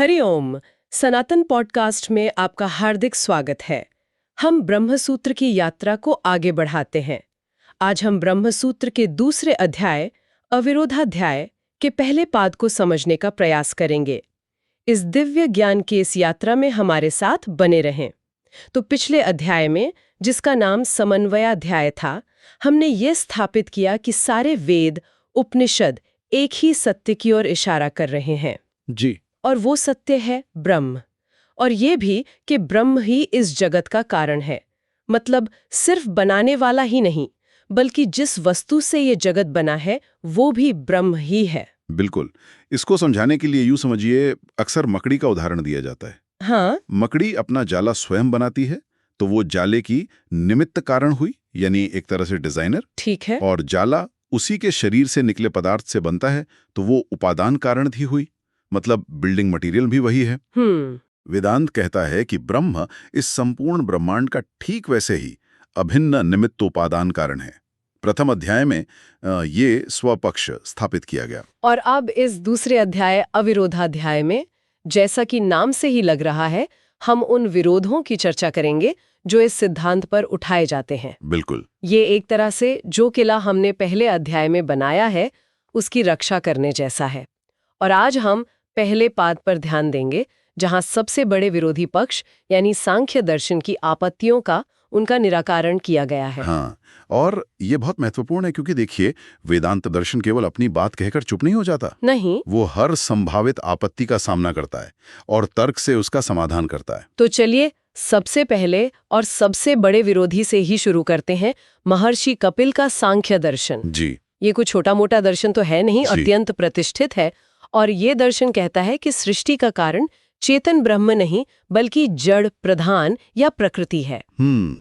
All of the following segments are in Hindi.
हरिओम। सनातन पॉडकास्ट में आपका हार्दिक स्वागत है। हम ब्रह्मसूत्र की यात्रा को आगे बढ़ाते हैं। आज हम ब्रह्मसूत्र के दूसरे अध्याय अविरोधाध्याय के पहले पाद को समझने का प्रयास करेंगे। इस दिव्य ज्ञान की इस यात्रा में हमारे साथ बने रहें। तो पिछले अध्याय में, जिसका नाम समन्वयाध्याय था, हमने ये स्थापित किया कि सारे वेद, उपनिषद एक ही सत्य की ओर इशारा कर रहे हैं जी। और वो सत्य है ब्रह्म। और ये भी कि ब्रह्म ही इस जगत का कारण है। मतलब सिर्फ बनाने वाला ही नहीं, बल्कि जिस वस्तु से ये जगत बना है वो भी ब्रह्म ही है। बिल्कुल। इसको समझाने के लिए यूं समझिए, अक्सर मकड़ी का उदाहरण दिया जाता है। हाँ। मकड़ी अपना जाला स्वयं बनाती है, तो वो जाले की निमित्त कारण हुई, यानी एक तरह से डिजाइनर। ठीक है। और जाला उसी के शरीर से निकले पदार्थ से बनता है, तो वो उपादान कारण भी हुई, मतलब बिल्डिंग मटेरियल भी वही है। वेदांत कहता है कि ब्रह्म इस संपूर्ण ब्रह्मांड का ठीक वैसे ही अभिन्न निमित्तोपादान कारण है। प्रथम अध्याय में ये स्वपक्ष स्थापित किया गया। और अब इस दूसरे अध्याय अविरोधाध्याय में, जैसा कि नाम से ही लग रहा है, हम उन विरोधों की चर्चा करेंगे जो इस सिद्धांत पर उठाए जाते हैं। बिल्कुल। ये एक तरह से जो किला हमने पहले अध्याय में बनाया है, उसकी रक्षा करने जैसा है। और आज हम पहले पाद पर ध्यान देंगे, जहां सबसे बड़े विरोधी पक्ष यानी सांख्य दर्शन की आपत्तियों का उनका निराकरण किया गया है। हाँ, और ये बहुत महत्वपूर्ण है, क्योंकि देखिए, वेदांत दर्शन केवल अपनी बात कहकर चुप नहीं हो जाता। नहीं। वो हर संभावित आपत्ति का सामना करता है और तर्क से उसका समाधान करता है। तो चलिए सबसे पहले और सबसे बड़े विरोधी से ही शुरू करते हैं, महर्षि कपिल का सांख्य दर्शन। जी। ये कोई छोटा मोटा दर्शन तो है नहीं, अत्यंत प्रतिष्ठित है। और ये दर्शन कहता है कि सृष्टि का कारण चेतन ब्रह्म नहीं, बल्कि जड़ प्रधान या प्रकृति है।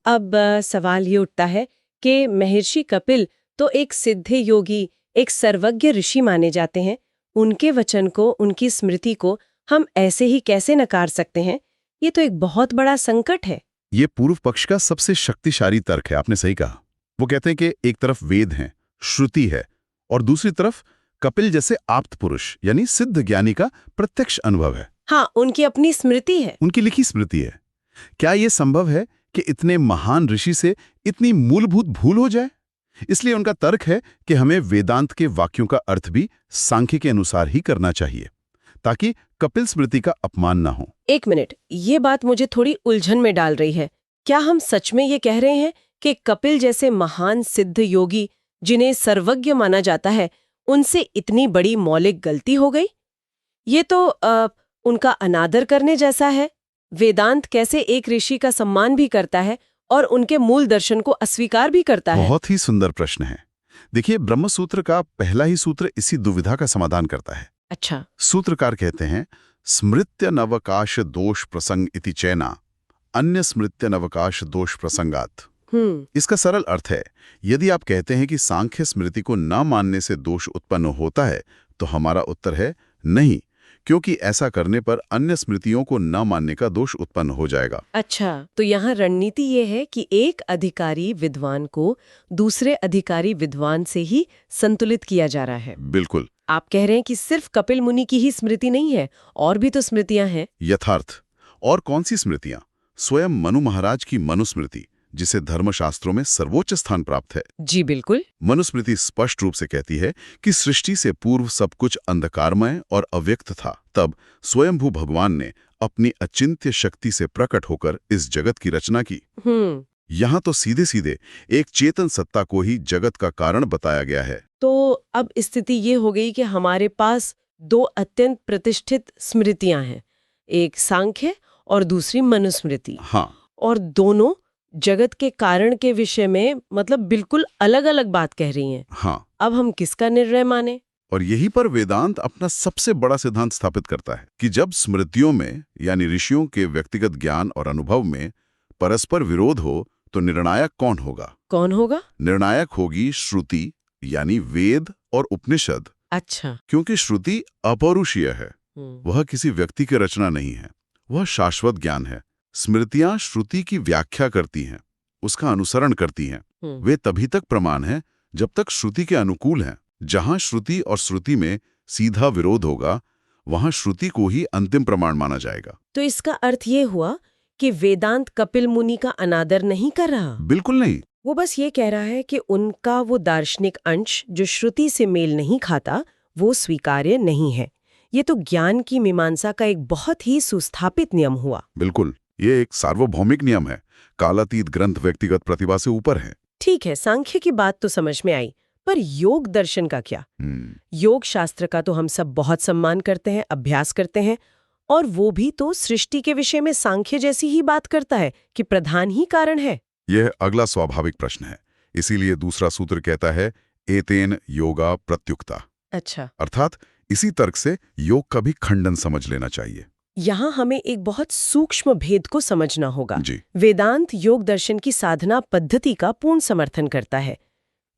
अब सवाल ये उठता है कि महर्षि कपिल तो एक सिद्ध योगी, एक सर्वज्ञ ऋषि माने जाते हैं। उनके वचन को, उनकी स्मृति को हम ऐसे ही कैसे नकार सकते हैं? ये तो एक बहुत बड़ा संकट है। ये पूर्व पक्ष का सबसे शक्तिशाली तर्क है, आपने सही कहा। वो कहते हैं कि एक तरफ वेद हैं, श्रुति है, और दूसरी तरफ कपिल जैसे आप्त पुरुष यानी सिद्ध ज्ञानी का प्रत्यक्ष अनुभव है। हाँ, उनकी अपनी स्मृति है, उनकी लिखी स्मृति है। क्या यह संभव है कि इतने महान ऋषि से इतनी मूलभूत भूल हो जाए? इसलिए उनका तर्क है कि हमें वेदांत के वाक्यों का अर्थ भी सांख्य के अनुसार ही करना चाहिए, ताकि कपिल स्मृति का अपमान ना हो। एक मिनट, ये बात मुझे थोड़ी उलझन में डाल रही है। क्या हम सच में ये कह रहे हैं कि कपिल जैसे महान सिद्ध योगी, जिन्हें सर्वज्ञ माना जाता है, उनसे इतनी बड़ी मौलिक गलती हो गई? ये तो उनका अनादर करने जैसा है। वेदांत कैसे एक ऋषि का सम्मान भी करता है और उनके मूल दर्शन को अस्वीकार भी करता है? बहुत ही सुंदर प्रश्न है। देखिए, ब्रह्मसूत्र का पहला ही सूत्र इसी दुविधा का समाधान करता है। अच्छा। सूत्रकार कहते हैं, स्मृत्य नवकाश दोष प्रसंग इति चैना अन्य स्मृत्य नवकाश दोष प्रसंगात। इसका सरल अर्थ है, यदि आप कहते हैं कि सांख्य स्मृति को न मानने से दोष उत्पन्न होता है, तो हमारा उत्तर है नहीं, क्योंकि ऐसा करने पर अन्य स्मृतियों को न मानने का दोष उत्पन्न हो जाएगा। अच्छा, तो यहाँ रणनीति ये है कि एक अधिकारी विद्वान को दूसरे अधिकारी विद्वान से ही संतुलित किया जा रहा है। बिल्कुल। आप कह रहे हैं कि सिर्फ कपिल मुनि की ही स्मृति नहीं है, और भी तो स्मृतियां हैं। यथार्थ। और कौन सी स्मृतियां? स्वयं मनु महाराज की मनुस्मृति, जिसे धर्मशास्त्रों में सर्वोच्च स्थान प्राप्त है। जी बिल्कुल। मनुस्मृति स्पष्ट रूप से कहती है कि सृष्टि से पूर्व सब कुछ अंधकारमय और अव्यक्त था। तब स्वयंभू भगवान ने अपनी अचिंत्य शक्ति से प्रकट होकर इस जगत की रचना की। यहाँ तो सीधे सीधे एक चेतन सत्ता को ही जगत का कारण बताया गया है। तो अब स्थिति ये हो गई कि हमारे पास दो अत्यंत प्रतिष्ठित स्मृतियां हैं, एक सांख्य और दूसरी मनुस्मृति। हाँ। और दोनों जगत के कारण के विषय में मतलब बिल्कुल अलग अलग बात कह रही हैं। हाँ। अब हम किसका निर्णय माने? और यही पर वेदांत अपना सबसे बड़ा सिद्धांत स्थापित करता है कि जब स्मृतियों में यानी ऋषियों के व्यक्तिगत ज्ञान और अनुभव में परस्पर विरोध हो, तो निर्णायक कौन होगा? कौन होगा? निर्णायक होगी श्रुति यानी वेद और उपनिषद। अच्छा। क्योंकि श्रुति अपौरुषीय है, वह किसी व्यक्ति की रचना नहीं है, वह शाश्वत ज्ञान है। स्मृतियां श्रुति की व्याख्या करती हैं, उसका अनुसरण करती हैं। वे तभी तक प्रमाण हैं जब तक श्रुति के अनुकूल हैं। जहां श्रुति और श्रुति में सीधा विरोध होगा, वहां श्रुति को ही अंतिम प्रमाण माना जाएगा। तो इसका अर्थ ये हुआ कि वेदांत कपिल मुनि का अनादर नहीं कर रहा। बिल्कुल नहीं। वो बस ये कह रहा है कि उनका वो दार्शनिक अंश जो श्रुति से मेल नहीं खाता वो स्वीकार्य नहीं है। ये तो ज्ञान की मीमांसा का एक बहुत ही सुस्थापित नियम हुआ। बिल्कुल, ये एक सार्वभौमिक नियम है। कालातीत ग्रंथ व्यक्तिगत प्रतिभा से ऊपर है। ठीक है, सांख्य की बात तो समझ में आई, पर योग दर्शन का क्या? योग शास्त्र का तो हम सब बहुत सम्मान करते हैं, अभ्यास करते हैं, और वो भी तो सृष्टि के विषय में सांख्य जैसी ही बात करता है कि प्रधान ही कारण है। यह अगला स्वाभाविक प्रश्न है। इसीलिए दूसरा सूत्र कहता है एतेन योगा प्रत्युक्ता। अच्छा। अर्थात इसी तर्क से योग का भी खंडन समझ लेना चाहिए। यहाँ हमें एक बहुत सूक्ष्म भेद को समझना होगा। जी। वेदांत योग दर्शन की साधना पद्धति का पूर्ण समर्थन करता है।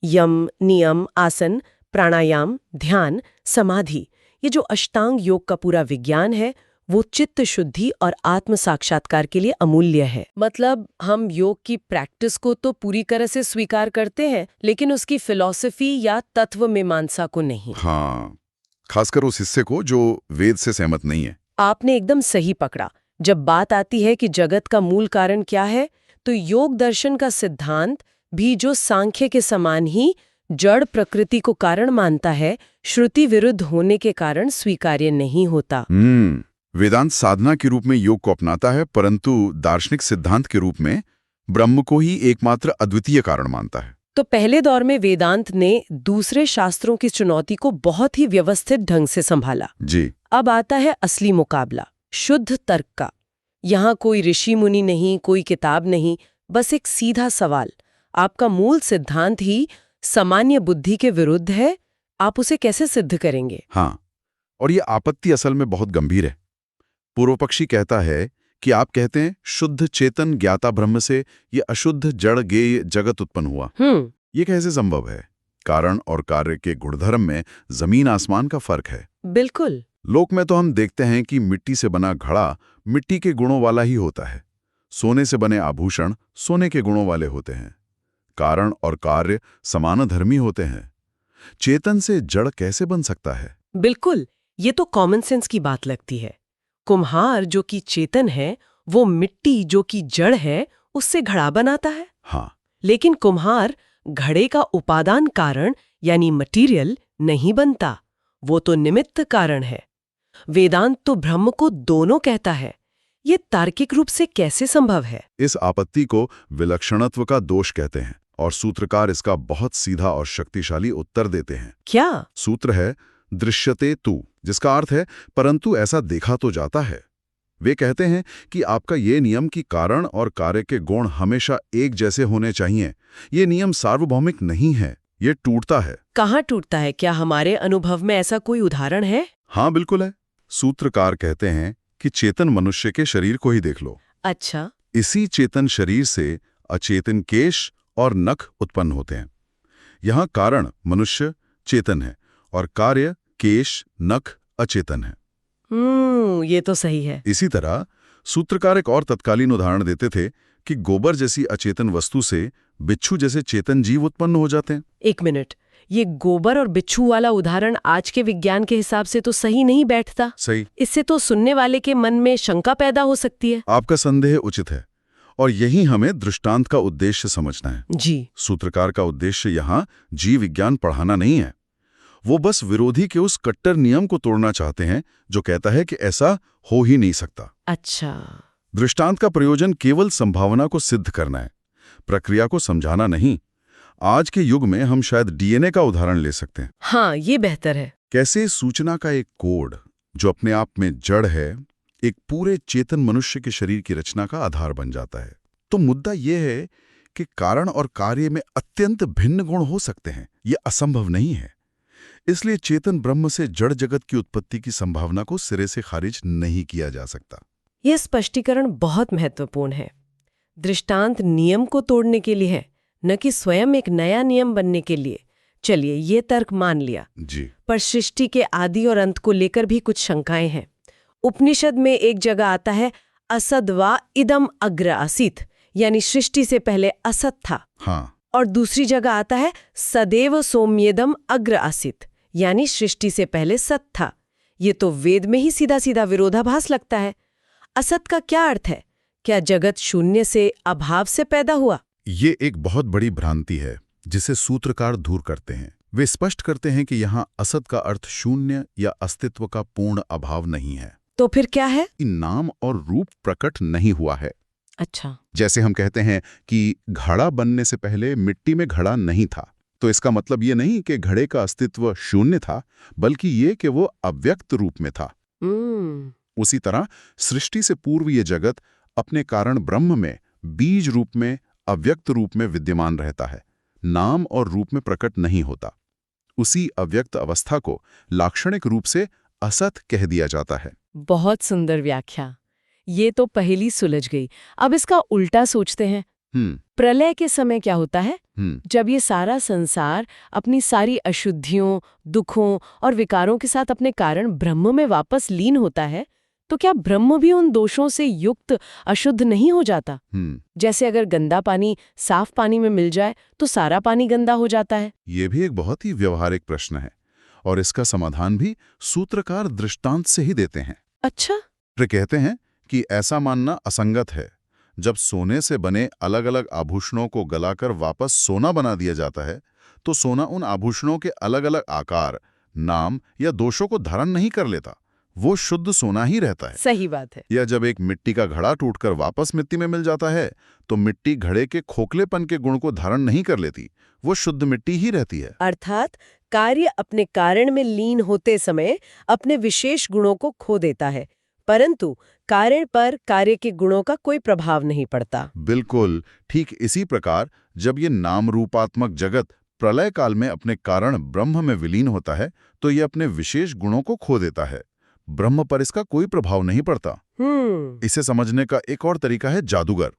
यम, नियम, आसन, प्राणायाम, ध्यान, समाधि, ये जो अष्टांग योग का पूरा विज्ञान है वो चित्त शुद्धि और आत्म साक्षात्कार के लिए अमूल्य है। मतलब हम योग की प्रैक्टिस को तो पूरी तरह से स्वीकार करते हैं, लेकिन उसकी फिलॉसफी या तत्व मीमांसा को नहीं। हाँ, खासकर उस हिस्से को जो वेद से सहमत नहीं है। आपने एकदम सही पकड़ा। जब बात आती है कि जगत का मूल कारण क्या है, तो योग दर्शन का सिद्धांत भी जो सांख्य के समान ही जड़ प्रकृति को कारण मानता है, श्रुति विरुद्ध होने के कारण स्वीकार्य नहीं होता। वेदांत साधना के रूप में योग को अपनाता है, परंतु दार्शनिक सिद्धांत के रूप में ब्रह्म को ही एकमात्र अद्वितीय कारण मानता है। तो पहले दौर में वेदांत ने दूसरे शास्त्रों की चुनौती को बहुत ही व्यवस्थित ढंग से संभाला। जी। अब आता है असली मुकाबला, शुद्ध तर्क का। यहाँ कोई ऋषि मुनि नहीं, कोई किताब नहीं, बस एक सीधा सवाल। आपका मूल सिद्धांत ही सामान्य बुद्धि के विरुद्ध है, आप उसे कैसे सिद्ध करेंगे? हाँ, और ये आपत्ति असल में बहुत गंभीर है। पूर्व पक्षी कहता है कि आप कहते हैं शुद्ध चेतन ज्ञाता ब्रह्म से ये अशुद्ध जड़ गेय जगत उत्पन्न हुआ। ये कैसे संभव है? कारण और कार्य के गुणधर्म में जमीन आसमान का फर्क है। बिल्कुल। लोक में तो हम देखते हैं कि मिट्टी से बना घड़ा मिट्टी के गुणों वाला ही होता है, सोने से बने आभूषण सोने के गुणों वाले होते हैं। कारण और कार्य समानधर्मी होते हैं। चेतन से जड़ कैसे बन सकता है? बिल्कुल, ये तो कॉमन सेंस की बात लगती है। कुम्हार जो कि चेतन है, वो मिट्टी जो कि जड़ है उससे घड़ा बनाता है। हाँ, लेकिन कुम्हार घड़े का उपादान कारण यानी मटीरियल नहीं बनता, वो तो निमित्त कारण है। वेदांत तो ब्रह्म को दोनों कहता है। ये तार्किक रूप से कैसे संभव है? इस आपत्ति को विलक्षणत्व का दोष कहते हैं, और सूत्रकार इसका बहुत सीधा और शक्तिशाली उत्तर देते हैं। क्या? सूत्र है दृश्यते तु, जिसका अर्थ है परंतु ऐसा देखा तो जाता है। वे कहते हैं कि आपका ये नियम कि कारण और कार्य के गुण हमेशा एक जैसे होने चाहिए, ये नियम सार्वभौमिक नहीं है, ये टूटता है। कहाँ टूटता है? क्या हमारे अनुभव में ऐसा कोई उदाहरण है? हाँ, बिल्कुल है। सूत्रकार कहते हैं कि चेतन मनुष्य के शरीर को ही देख लो। अच्छा। इसी चेतन शरीर से अचेतन केश और नख उत्पन्न होते हैं। यहाँ कारण मनुष्य चेतन है और कार्य केश नख अचेतन है। ये तो सही है। इसी तरह सूत्रकार एक और तत्कालीन उदाहरण देते थे कि गोबर जैसी अचेतन वस्तु से बिच्छू जैसे चेतन जीव उत्पन्न हो जाते हैं। एक मिनट, ये गोबर और बिच्छू वाला उदाहरण आज के विज्ञान के हिसाब से तो सही नहीं बैठता। सही। इससे तो सुनने वाले के मन में शंका पैदा हो सकती है। आपका संदेह उचित है, और यही हमें दृष्टांत का उद्देश्य समझना है। जी। सूत्रकार का उद्देश्य यहाँ जीव विज्ञान पढ़ाना नहीं है। वो बस विरोधी के उस कट्टर नियम को तोड़ना चाहते हैं जो कहता है कि ऐसा हो ही नहीं सकता। अच्छा। दृष्टांत का प्रयोजन केवल संभावना को सिद्ध करना है, प्रक्रिया को समझाना नहीं। आज के युग में हम शायद डीएनए का उदाहरण ले सकते हैं। हाँ, ये बेहतर है। कैसे सूचना का एक कोड जो अपने आप में जड़ है, एक पूरे चेतन मनुष्य के शरीर की रचना का आधार बन जाता है। तो मुद्दा यह है कि कारण और कार्य में अत्यंत भिन्न गुण हो सकते हैं, ये असंभव नहीं है। इसलिए चेतन ब्रह्म से जड़ जगत की उत्पत्ति की संभावना को सिरे से खारिज नहीं किया जा सकता। यह स्पष्टीकरण बहुत महत्वपूर्ण है। दृष्टांत नियम को तोड़ने के लिए है, न कि स्वयं एक नया नियम बनने के लिए। चलिए, ये तर्क मान लिया जी। पर सृष्टि के आदि और अंत को लेकर भी कुछ शंकाएं हैं। उपनिषद में एक जगह आता है असद्वा इदम अग्र आसीत, यानी सृष्टि से पहले असत था। हाँ। और दूसरी जगह आता है सदैव सौम्येदम अग्र आसीत, यानी सृष्टि से पहले सत था। ये तो वेद में ही सीधा सीधा विरोधाभास लगता है। असत का क्या अर्थ है? क्या जगत शून्य से, अभाव से पैदा हुआ? ये एक बहुत बड़ी भ्रांति है जिसे सूत्रकार दूर करते हैं। वे स्पष्ट करते हैं कि यहाँ असत का अर्थ शून्य या अस्तित्व का पूर्ण अभाव नहीं है। तो फिर क्या है? नाम और रूप प्रकट नहीं हुआ है। अच्छा। जैसे हम कहते हैं कि घड़ा बनने से पहले मिट्टी में घड़ा नहीं था, तो इसका मतलब ये नहीं कि घड़े का अस्तित्व शून्य था, बल्कि ये कि वो अव्यक्त रूप में था। उसी तरह सृष्टि से पूर्व ये जगत अपने कारण ब्रह्म में बीज रूप में, अव्यक्त रूप में विद्यमान रहता है, नाम और रूप में प्रकट नहीं होता। उसी अव्यक्त अवस्था को लाक्षणिक रूप से असत कह दिया जाता है। बहुत सुंदर व्याख्या। ये तो पहेली सुलझ गई। अब इसका उल्टा सोचते हैं। प्रलय के समय क्या होता है? जब ये सारा संसार अपनी सारी अशुद्धियों, दुखों और विकारों के साथ अपने कारण ब्रह्म में वापस लीन होता है, तो क्या ब्रह्म भी उन दोषों से युक्त अशुद्ध नहीं हो जाता? जैसे अगर गंदा पानी साफ पानी में मिल जाए तो सारा पानी गंदा हो जाता है। ये भी एक बहुत ही व्यवहारिक प्रश्न है और इसका समाधान भी सूत्रकार दृष्टांत से ही देते हैं। अच्छा। वे कहते हैं कि ऐसा मानना असंगत है। जब सोने से बने अलग अलग आभूषणों को गलाकर वापस सोना बना दिया जाता है, तो सोना उन आभूषणों के अलग अलग आकार, नाम या दोषों को धारण नहीं कर लेता, वो शुद्ध सोना ही रहता है। सही बात है। या जब एक मिट्टी का घड़ा टूटकर वापस मिट्टी में मिल जाता है, तो मिट्टी घड़े के खोखलेपन के गुण को धारण नहीं कर लेती, वो शुद्ध मिट्टी ही रहती है। अर्थात कार्य अपने कारण में लीन होते समय अपने विशेष गुणों को खो देता है, परंतु कारण पर कार्य के गुणों का कोई प्रभाव नहीं पड़ता। बिल्कुल ठीक इसी प्रकार जब ये नाम रूपात्मक जगत प्रलय काल में अपने कारण ब्रह्म में विलीन होता है, तो ये अपने विशेष गुणों को खो देता है। ब्रह्म पर इसका कोई प्रभाव नहीं पड़ता। इसे समझने का एक और तरीका है जादूगर।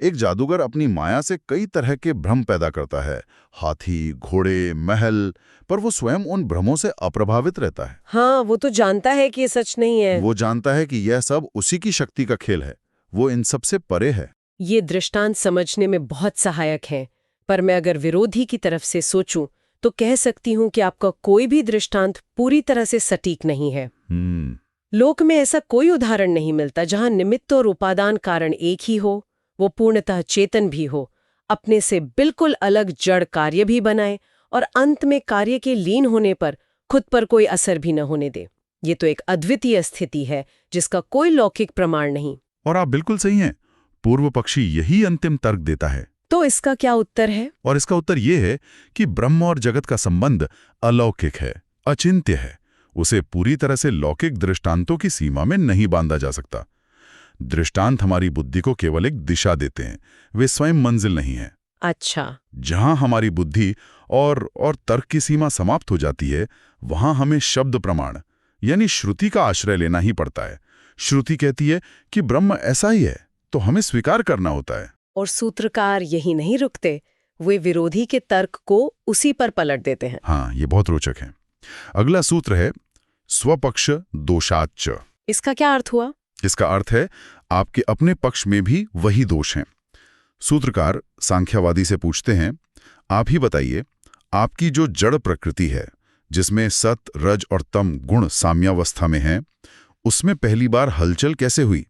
एक जादूगर अपनी माया से कई तरह के भ्रम पैदा करता है, हाथी, घोड़े, महल, पर वो स्वयं उन भ्रमों से अप्रभावित रहता है। हाँ, वो तो जानता है कि ये सच नहीं है। वो जानता है कि यह सब उसी की शक्ति का खेल है, वो इन सब से परे है। ये दृष्टांत समझने में बहुत सहायक है, पर मैं अगर विरोधी की तरफ से सोचूं तो कह सकती हूँ कि आपका कोई भी दृष्टांत पूरी तरह से सटीक नहीं है। लोक में ऐसा कोई उदाहरण नहीं मिलता जहां निमित्त और उपादान कारण एक ही हो, वो पूर्णतः चेतन भी हो, अपने से बिल्कुल अलग जड़ कार्य भी बनाए और अंत में कार्य के लीन होने पर खुद पर कोई असर भी न होने दे। ये तो एक अद्वितीय स्थिति है जिसका कोई लौकिक प्रमाण नहीं। और आप बिल्कुल सही हैं। पूर्व पक्षी यही अंतिम तर्क देता है। तो इसका क्या उत्तर है? और इसका उत्तर ये है कि ब्रह्म और जगत का संबंध अलौकिक है, अचिंत्य है। उसे पूरी तरह से लौकिक दृष्टांतों की सीमा में नहीं बांधा जा सकता। दृष्टांत हमारी बुद्धि को केवल एक दिशा देते हैं, वे स्वयं मंजिल नहीं है। अच्छा। जहां हमारी बुद्धि और तर्क की सीमा समाप्त हो जाती है, वहां हमें शब्द प्रमाण यानी श्रुति का आश्रय लेना ही पड़ता है। श्रुति कहती है कि ब्रह्म ऐसा ही है, तो हमें स्वीकार करना होता है। और सूत्रकार यही नहीं रुकते, वे विरोधी के तर्क को उसी पर पलट देते हैं। हाँ, ये बहुत रोचक है। अगला सूत्र है स्वपक्ष दोषाच्च। इसका क्या अर्थ हुआ? इसका अर्थ है आपके अपने पक्ष में भी वही दोष हैं। सूत्रकार सांख्यवादी से पूछते हैं, आप ही बताइए, आपकी जो जड़ प्रकृति है जिसमें सत, रज और तम गुण साम्यावस्था में हैं, उसमें पहली बार हलचल कैसे हुई?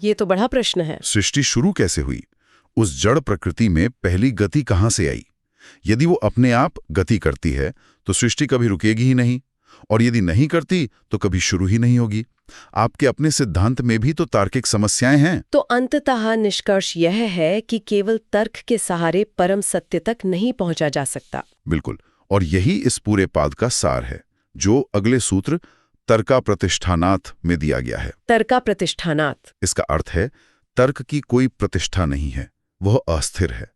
ये तो बड़ा प्रश्न है। सृष्टि शुरू कैसे हुई? उस जड़ प्रकृति में पहली गति कहाँ से आई? यदि वो अपने आप गति करती है तो सृष्टि कभी रुकेगी ही नहीं, और यदि नहीं करती तो कभी शुरू ही नहीं होगी। आपके अपने सिद्धांत में भी तो तार्किक समस्याएं हैं। तो अंततः निष्कर्ष यह है कि केवल तर्क के सहारे परम सत्य तक नहीं पहुंचा जा सकता। बिल्कुल, और यही इस पूरे पाद का सार है, जो अगले सूत्र तर्का प्रतिष्ठानात् में दिया गया है। तर्का प्रतिष्ठानात्, इसका अर्थ है तर्क की कोई प्रतिष्ठा नहीं है, वह अस्थिर है।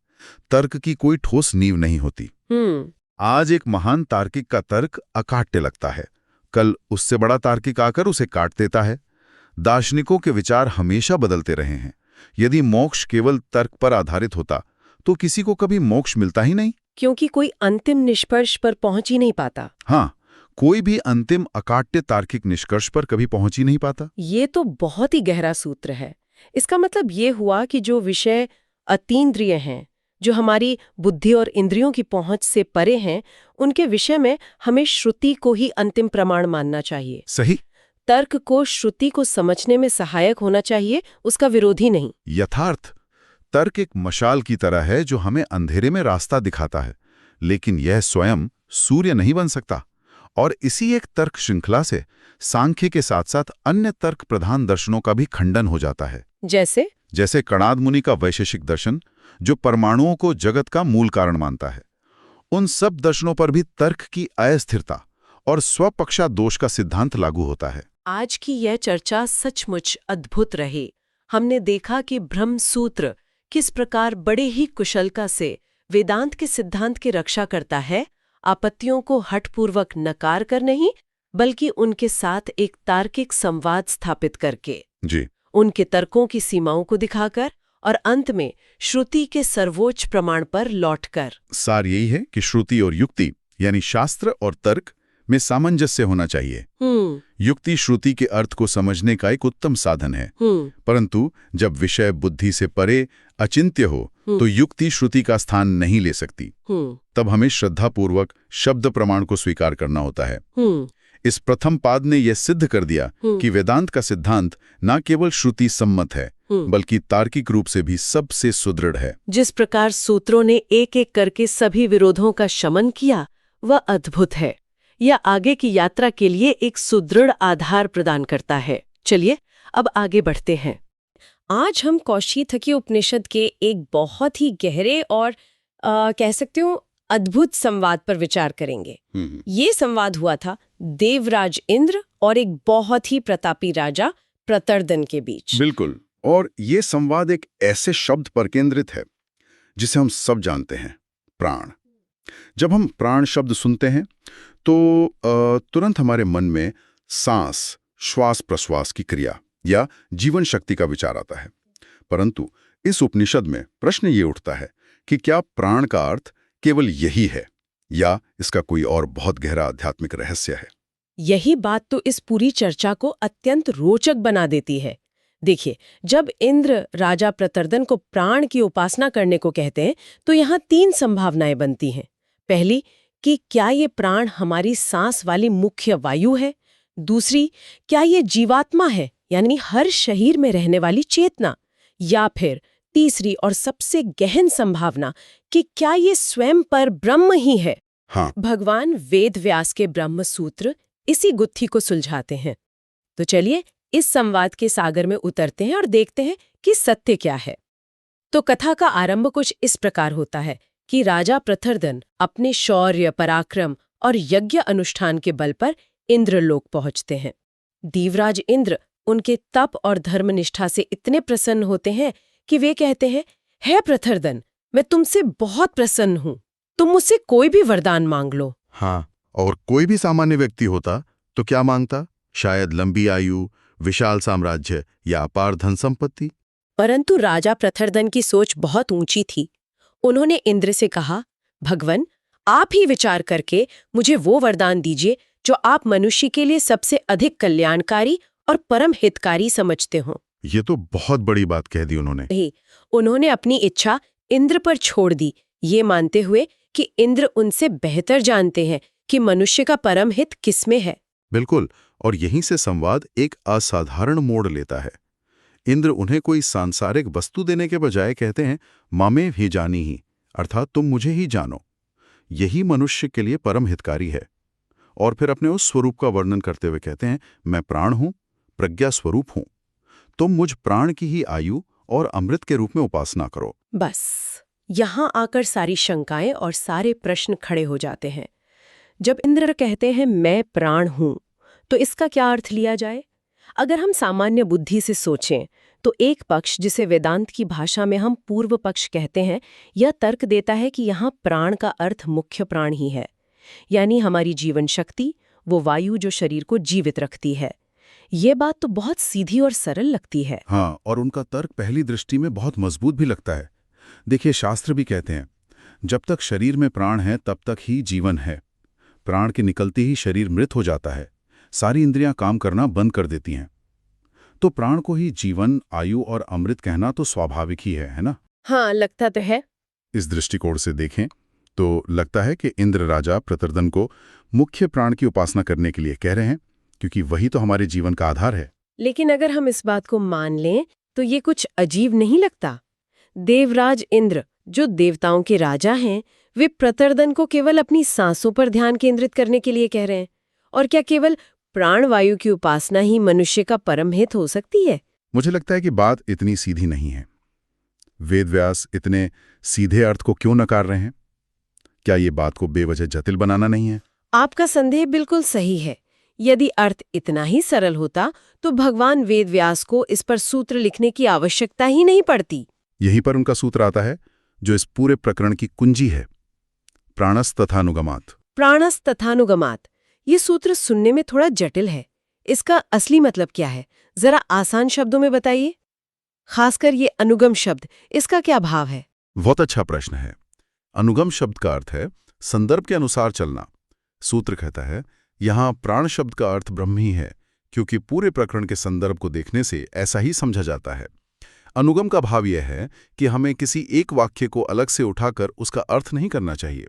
तर्क की कोई ठोस नींव नहीं होती। आज एक महान तार्किक का तर्क अकाट्य लगता है, कल उससे बड़ा तार्किक आकर उसे काट देता है। दार्शनिकों के विचार हमेशा बदलते रहे हैं। यदि मोक्ष केवल तर्क पर आधारित होता तो किसी को कभी मोक्ष मिलता ही नहीं, क्योंकि कोई अंतिम निष्कर्ष पर पहुंच ही नहीं पाता। हाँ, कोई भी अंतिम अकाट्य तार्किक निष्कर्ष पर कभी पहुंच ही नहीं पाता। ये तो बहुत ही गहरा सूत्र है। इसका मतलब ये हुआ कि जो विषय अतीन्द्रिय हैं, जो हमारी बुद्धि और इंद्रियों की पहुंच से परे हैं, उनके विषय में हमें श्रुति को ही अंतिम प्रमाण मानना चाहिए। सही। तर्क को श्रुति को समझने में सहायक होना चाहिए, उसका विरोधी नहीं। यथार्थ तर्क एक मशाल की तरह है जो हमें अंधेरे में रास्ता दिखाता है, लेकिन यह स्वयं सूर्य नहीं बन सकता। और इसी एक तर्क श्रृंखला से सांख्य के साथ साथ अन्य तर्क प्रधान दर्शनों का भी खंडन हो जाता है। जैसे कणाद मुनि का वैशेषिक दर्शन, जो परमाणुओं को जगत का मूल कारण मानता है। उन सब दर्शनों पर भी तर्क की अस्थिरता और स्वपक्षा दोष का सिद्धांत लागू होता है। आज की यह चर्चा सचमुच अद्भुत रही। हमने देखा कि ब्रह्म सूत्र किस प्रकार बड़े ही कुशलता से वेदांत के सिद्धांत की रक्षा करता है, आपत्तियों को हठपूर्वक नकार कर नहीं, बल्कि उनके साथ एक तार्किक संवाद स्थापित करके जी, उनके तर्कों की सीमाओं को दिखाकर और अंत में श्रुति के सर्वोच्च प्रमाण पर लौटकर। सार यही है कि श्रुति और युक्ति यानी शास्त्र और तर्क में सामंजस्य होना चाहिए। युक्ति श्रुति के अर्थ को समझने का एक उत्तम साधन है, परंतु जब विषय बुद्धि से परे अचिंत्य हो तो युक्ति श्रुति का स्थान नहीं ले सकती। तब हमें श्रद्धापूर्वक शब्द प्रमाण को स्वीकार करना होता है। इस प्रथम पाद ने यह सिद्ध कर दिया कि वेदांत का सिद्धांत न केवल श्रुति सम्मत है, बल्कि तार्किक रूप से भी सबसे सुदृढ़ है। जिस प्रकार सूत्रों ने एक एक करके सभी विरोधों का शमन किया, वह अद्भुत है। यह आगे की यात्रा के लिए एक सुदृढ़ आधार प्रदान करता है। चलिए अब आगे बढ़ते हैं। आज हम कौशीतकी उपनिषद के एक बहुत ही गहरे और कह सकते हो अद्भुत संवाद पर विचार करेंगे। ये संवाद हुआ था देवराज इंद्र और एक बहुत ही प्रतापी राजा प्रतर्दन के बीच। बिल्कुल। और ये संवाद एक ऐसे शब्द पर केंद्रित है जिसे हम सब जानते हैं, प्राण। जब हम प्राण शब्द सुनते हैं तो तुरंत हमारे मन में सांस, श्वास प्रश्वास की क्रिया या जीवन शक्ति का विचार आता है। परंतु इस उपनिषद में प्रश्न ये उठता है कि क्या प्राण का अर्थ केवल यही है या इसका कोई और बहुत गहरा आध्यात्मिक रहस्य है? यही बात तो इस पूरी चर्चा को अत्यंत रोचक बना देती है। देखिए, जब इंद्र राजा प्रतर्दन को प्राण की उपासना करने को कहते हैं तो यहाँ 3 संभावनाएं बनती हैं। पहली कि क्या ये प्राण हमारी सांस वाली मुख्य वायु है? दूसरी, क्या ये जीवात्मा है, यानी हर शरीर में रहने वाली चेतना? या फिर तीसरी और सबसे गहन संभावना कि क्या ये स्वयं पर ब्रह्म ही है? हाँ। भगवान वेद व्यास के ब्रह्म सूत्र इसी गुत्थी को सुलझाते हैं। तो चलिए इस संवाद के सागर में उतरते हैं और देखते हैं कि सत्य क्या है। तो कथा का आरंभ कुछ इस प्रकार होता है कि राजा प्रतर्दन अपने शौर्य, पराक्रम और यज्ञ अनुष्ठान के बल पर इंद्रलोक पहुंचते हैं। देवराज इंद्र उनके तप और धर्मनिष्ठा से इतने प्रसन्न होते हैं कि वे कहते हैं, हे प्रतर्दन, मैं तुमसे बहुत प्रसन्न हूं, तुम मुझसे कोई भी वरदान मांग लो। हाँ, और कोई भी सामान्य व्यक्ति होता तो क्या मांगता? शायद लंबी आयु, विशाल साम्राज्य या अपार धन संपत्ति। परंतु राजा प्रतर्दन की सोच बहुत ऊंची थी। उन्होंने इंद्र से कहा, भगवन, आप ही विचार करके मुझे वो वरदान दीजिए जो आप मनुष्य के लिए सबसे अधिक कल्याणकारी और परम हितकारी समझते हो। ये तो बहुत बड़ी बात कह दी उन्होंने। उन्होंने अपनी इच्छा इंद्र पर छोड़ दी, ये मानते हुए कि इंद्र उनसे बेहतर जानते हैं कि मनुष्य का परम हित किसमें है। बिल्कुल, और यहीं से संवाद एक असाधारण मोड़ लेता है। इंद्र उन्हें कोई सांसारिक वस्तु देने के बजाय कहते हैं, मामे ही जानी ही, अर्थात तुम मुझे ही जानो। यही मनुष्य के लिए परम हितकारी है। और फिर अपने उस स्वरूप का वर्णन करते हुए कहते हैं, मैं प्राण हूं, प्रज्ञा स्वरूप हूं, तुम मुझ प्राण की ही आयु और अमृत के रूप में उपासना करो। बस यहां आकर सारी शंकाएं और सारे प्रश्न खड़े हो जाते हैं। जब इंद्र कहते हैं मैं प्राण हूं, तो इसका क्या अर्थ लिया जाए? अगर हम सामान्य बुद्धि से सोचें तो एक पक्ष, जिसे वेदांत की भाषा में हम पूर्व पक्ष कहते हैं, यह तर्क देता है कि यहाँ प्राण का अर्थ मुख्य प्राण ही है, यानी हमारी जीवन शक्ति, वो वायु जो शरीर को जीवित रखती है। ये बात तो बहुत सीधी और सरल लगती है। हाँ, और उनका तर्क पहली दृष्टि में बहुत मजबूत भी लगता है। देखिए, शास्त्र भी कहते हैं, जब तक शरीर में प्राण है तब तक ही जीवन है। प्राण के निकलते ही शरीर मृत हो जाता है, सारी इंद्रियां काम करना बंद कर देती हैं। तो प्राण को ही जीवन, आयु और अमृत कहना तो स्वाभाविक ही है ना? हाँ, लगता तो है। इस दृष्टिकोण से देखें तो लगता है कि इंद्र राजा प्रतर्दन को मुख्य प्राण की उपासना करने के लिए कह रहे हैं, क्योंकि वही तो हमारे जीवन का आधार है। लेकिन अगर हम इस बात को मान लें तो ये कुछ अजीब नहीं लगता? देवराज इंद्र, जो देवताओं के राजा हैं, वे प्रतर्दन को केवल अपनी सांसों पर ध्यान केंद्रित करने के लिए कह रहे हैं। और क्या केवल प्राणवायु की उपासना ही मनुष्य का परम हित हो सकती है? मुझे लगता है कि बात इतनी सीधी नहीं है। वेदव्यास इतने सीधे अर्थ को क्यों नकार रहे हैं? क्या ये बात को बेवजह जटिल बनाना नहीं है? आपका संदेह बिल्कुल सही है। यदि अर्थ इतना ही सरल होता तो भगवान वेदव्यास को इस पर सूत्र लिखने की आवश्यकता ही नहीं पड़ती। यहीं पर उनका सूत्र आता है जो इस पूरे प्रकरण की कुंजी है, प्राणस तथानुगमात्। प्राणस तथानुगमात्, ये सूत्र सुनने में थोड़ा जटिल है। इसका असली मतलब क्या है, जरा आसान शब्दों में बताइए। खासकर ये अनुगम शब्द, इसका क्या भाव है? बहुत अच्छा प्रश्न है। अनुगम शब्द का अर्थ है संदर्भ के अनुसार चलना। सूत्र कहता है यहाँ प्राण शब्द का अर्थ ब्रह्म ही है, क्योंकि पूरे प्रकरण के संदर्भ को देखने से ऐसा ही समझा जाता है। अनुगम का भाव यह है कि हमें किसी एक वाक्य को अलग से उठाकर उसका अर्थ नहीं करना चाहिए।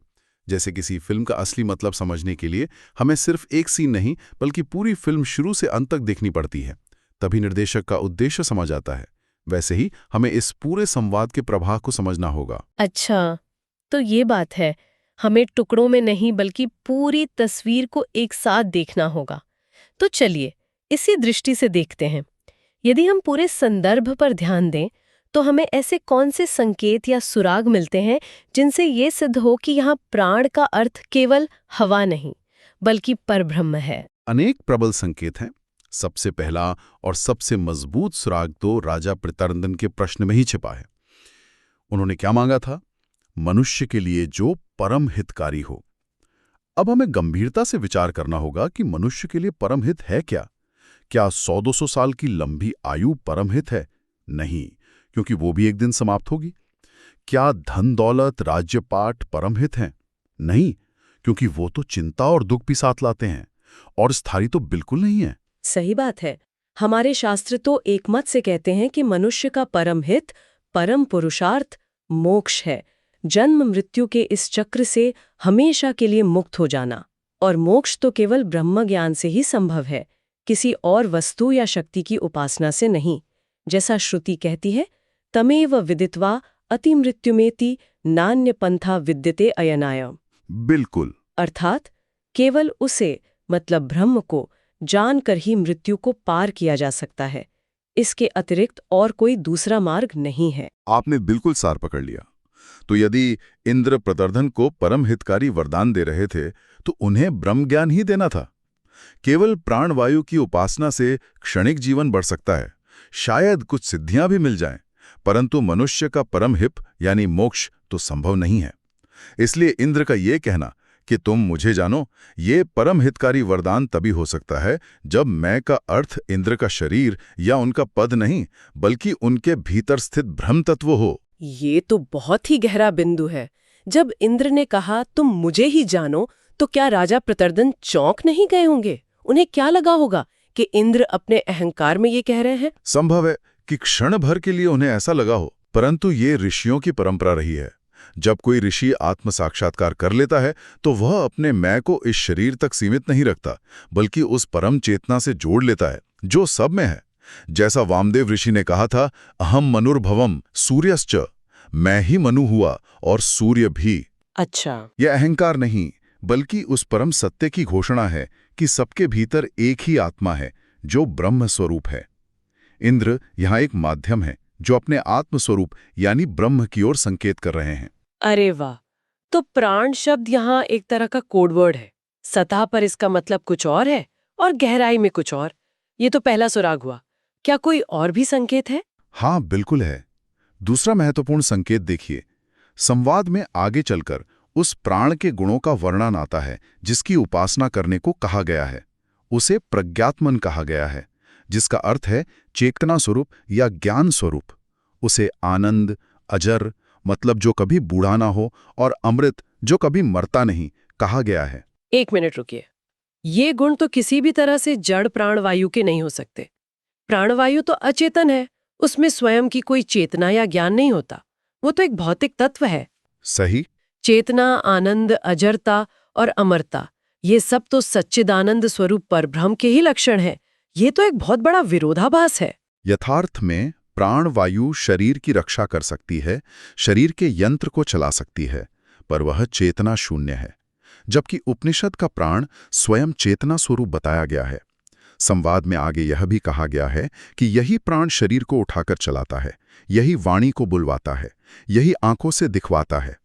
जैसे किसी फिल्म का असली मतलब समझने के लिए हमें सिर्फ एक सीन नहीं बल्कि पूरी फिल्म शुरू से अंत तक देखनी पड़ती है, तभी निर्देशक का उद्देश्य समझ आता है। वैसे ही हमें इस पूरे संवाद के प्रवाह को समझना होगा। अच्छा, तो ये बात है, हमें टुकड़ों में नहीं बल्कि पूरी तस्वीर को एक साथ देखना होगा। तो चलिए इसी दृष्टि से देखते हैं। यदि हम पूरे संदर्भ पर ध्यान दें तो हमें ऐसे कौन से संकेत या सुराग मिलते हैं जिनसे ये सिद्ध हो कि यहाँ प्राण का अर्थ केवल हवा नहीं बल्कि परब्रह्म है? अनेक प्रबल संकेत हैं। सबसे पहला और सबसे मजबूत सुराग तो राजा प्रतर्दन के प्रश्न में ही छिपा है। उन्होंने क्या मांगा था? मनुष्य के लिए जो परम हितकारी हो। अब हमें गंभीरता से विचार करना होगा कि मनुष्य के लिए परम हित है क्या? क्या 100-200 साल की लंबी आयु परम हित है? नहीं, क्योंकि वो भी एक दिन समाप्त होगी। क्या धन दौलत राज्यपाट परम हित हैं? नहीं, क्योंकि वो तो चिंता और दुख भी साथ लाते हैं, और स्थायी तो बिल्कुल नहीं है। सही बात है। हमारे शास्त्र तो एकमत से कहते हैं कि मनुष्य का परम हित, परम पुरुषार्थ मोक्ष है। जन्म मृत्यु के इस चक्र से हमेशा के लिए मुक्त हो जाना। और मोक्ष तो केवल ब्रह्म ज्ञान से ही संभव है, किसी और वस्तु या शक्ति की उपासना से नहीं। जैसा श्रुति कहती है, तमेव विदित्वा अति मृत्युमेति नान्य पंथा विद्यते अयनाय। बिल्कुल। अर्थात केवल उसे, मतलब ब्रह्म को जानकर ही मृत्यु को पार किया जा सकता है। इसके अतिरिक्त और कोई दूसरा मार्ग नहीं है। आपने बिल्कुल सार पकड़ लिया। तो यदि इंद्र प्रतर्दन को परम हितकारी वरदान दे रहे थे तो उन्हें ब्रह्म ज्ञान ही देना था। केवल प्राणवायु की उपासना से क्षणिक जीवन बढ़ सकता है, शायद कुछ सिद्धियां भी मिल जाएं, परंतु मनुष्य का परम हित यानी मोक्ष तो संभव नहीं है। इसलिए इंद्र का ये कहना कि तुम मुझे जानो, ये परम हितकारी वरदान तभी हो सकता है जब मैं का अर्थ इंद्र का शरीर या उनका पद नहीं बल्कि उनके भीतर स्थित ब्रह्म तत्व हो। ये तो बहुत ही गहरा बिंदु है। जब इंद्र ने कहा तुम मुझे ही जानो, तो क्या राजा प्रतर्दन चौंक नहीं गए होंगे? उन्हें क्या लगा होगा कि इंद्र अपने अहंकार में ये कह रहे हैं? संभव है कि क्षण भर के लिए उन्हें ऐसा लगा हो, परंतु ये ऋषियों की परंपरा रही है। जब कोई ऋषि आत्म साक्षात्कार कर लेता है तो वह अपने मैं को इस शरीर तक सीमित नहीं रखता, बल्कि उस परम चेतना से जोड़ लेता है जो सब में है। जैसा वामदेव ऋषि ने कहा था, अहम मनुर्भवम सूर्यश्च, मैं ही मनु हुआ और सूर्य भी। अच्छा, यह अहंकार नहीं बल्कि उस परम सत्य की घोषणा है कि सबके भीतर एक ही आत्मा है जो ब्रह्म स्वरूप है। इंद्र यहाँ एक माध्यम है जो अपने आत्म स्वरूप यानी ब्रह्म की ओर संकेत कर रहे हैं। अरे वाह! तो प्राण शब्द यहाँ एक तरह का कोडवर्ड है। सतह पर इसका मतलब कुछ और है और गहराई में कुछ और। ये तो पहला सुराग हुआ। क्या कोई और भी संकेत है? हाँ, बिल्कुल है। दूसरा महत्वपूर्ण संकेत देखिए। संवाद में आगे चलकर उस प्राण के गुणों का वर्णन आता है जिसकी उपासना करने को कहा गया है। उसे प्रज्ञात्मन कहा गया है, जिसका अर्थ है चेतना स्वरूप या ज्ञान स्वरूप। उसे आनंद, अजर मतलब जो कभी बूढ़ा ना हो, और अमृत जो कभी मरता नहीं कहा गया है। एक मिनट रुकिए। ये गुण तो किसी भी तरह से जड़ प्राणवायु के नहीं हो सकते। प्राणवायु तो अचेतन है, उसमें स्वयं की कोई चेतना या ज्ञान नहीं होता। वो तो एक भौतिक तत्व है। सही। चेतना, आनंद, अजरता और अमरता, ये सब तो सच्चिदानंद स्वरूप परब्रह्म के ही लक्षण हैं। ये तो एक बहुत बड़ा विरोधाभास है। यथार्थ में प्राण वायु शरीर की रक्षा कर सकती है, शरीर के यंत्र को चला सकती है, पर वह चेतना शून्य है, जबकि उपनिषद का प्राण स्वयं चेतना स्वरूप बताया गया है। संवाद में आगे यह भी कहा गया है कि यही प्राण शरीर को उठाकर चलाता है, यही वाणी को बुलवाता है, यही आंखों से दिखवाता है।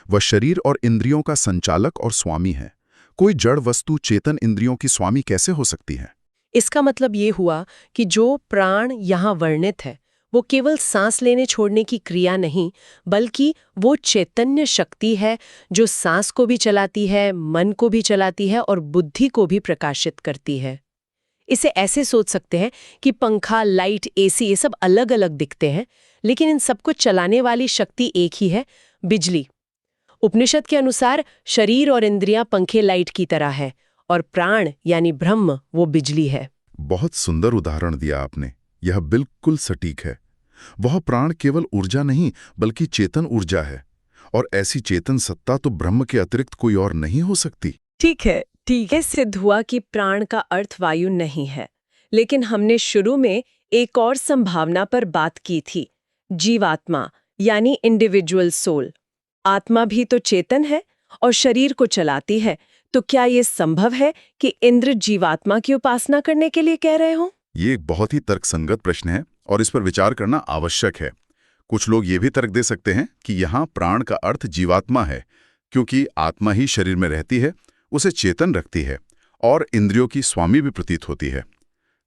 वह शरीर और इंद्रियों का संचालक और स्वामी है। कोई जड़ वस्तु चेतन इंद्रियों की स्वामी कैसे हो सकती है? इसका मतलब ये हुआ कि जो प्राण यहाँ वर्णित है वो केवल सांस लेने छोड़ने की क्रिया नहीं, बल्कि वो चैतन्य शक्ति है जो सांस को भी चलाती है, मन को भी चलाती है और बुद्धि को भी प्रकाशित करती है। इसे ऐसे सोच सकते हैं कि पंखा, लाइट, एसी ये सब अलग अलग दिखते हैं, लेकिन इन सबको चलाने वाली शक्ति एक ही है, बिजली। उपनिषद के अनुसार शरीर और इंद्रियां पंखे, लाइट की तरह है और प्राण यानी ब्रह्म वो बिजली है। बहुत सुंदर उदाहरण दिया आपने। यह बिल्कुल सटीक है। वह प्राण केवल ऊर्जा नहीं बल्कि चेतन ऊर्जा है, और ऐसी चेतन सत्ता तो ब्रह्म के अतिरिक्त कोई और नहीं हो सकती। ठीक है, सिद्ध हुआ कि प्राण का अर्थ वायु नहीं है, लेकिन हमने शुरू में एक और संभावना पर बात की थी, जीवात्मा यानी इंडिविजुअल सोल। आत्मा भी तो चेतन है और शरीर को चलाती है, तो क्या ये संभव है कि इंद्र जीवात्मा की उपासना करने के लिए कह रहे हों? ये एक बहुत ही तर्कसंगत प्रश्न है और इस पर विचार करना आवश्यक है। कुछ लोग ये भी तर्क दे सकते हैं कि यहाँ प्राण का अर्थ जीवात्मा है, क्योंकि आत्मा ही शरीर में रहती है, उसे चेतन रखती है और इंद्रियों की स्वामी भी प्रतीत होती है।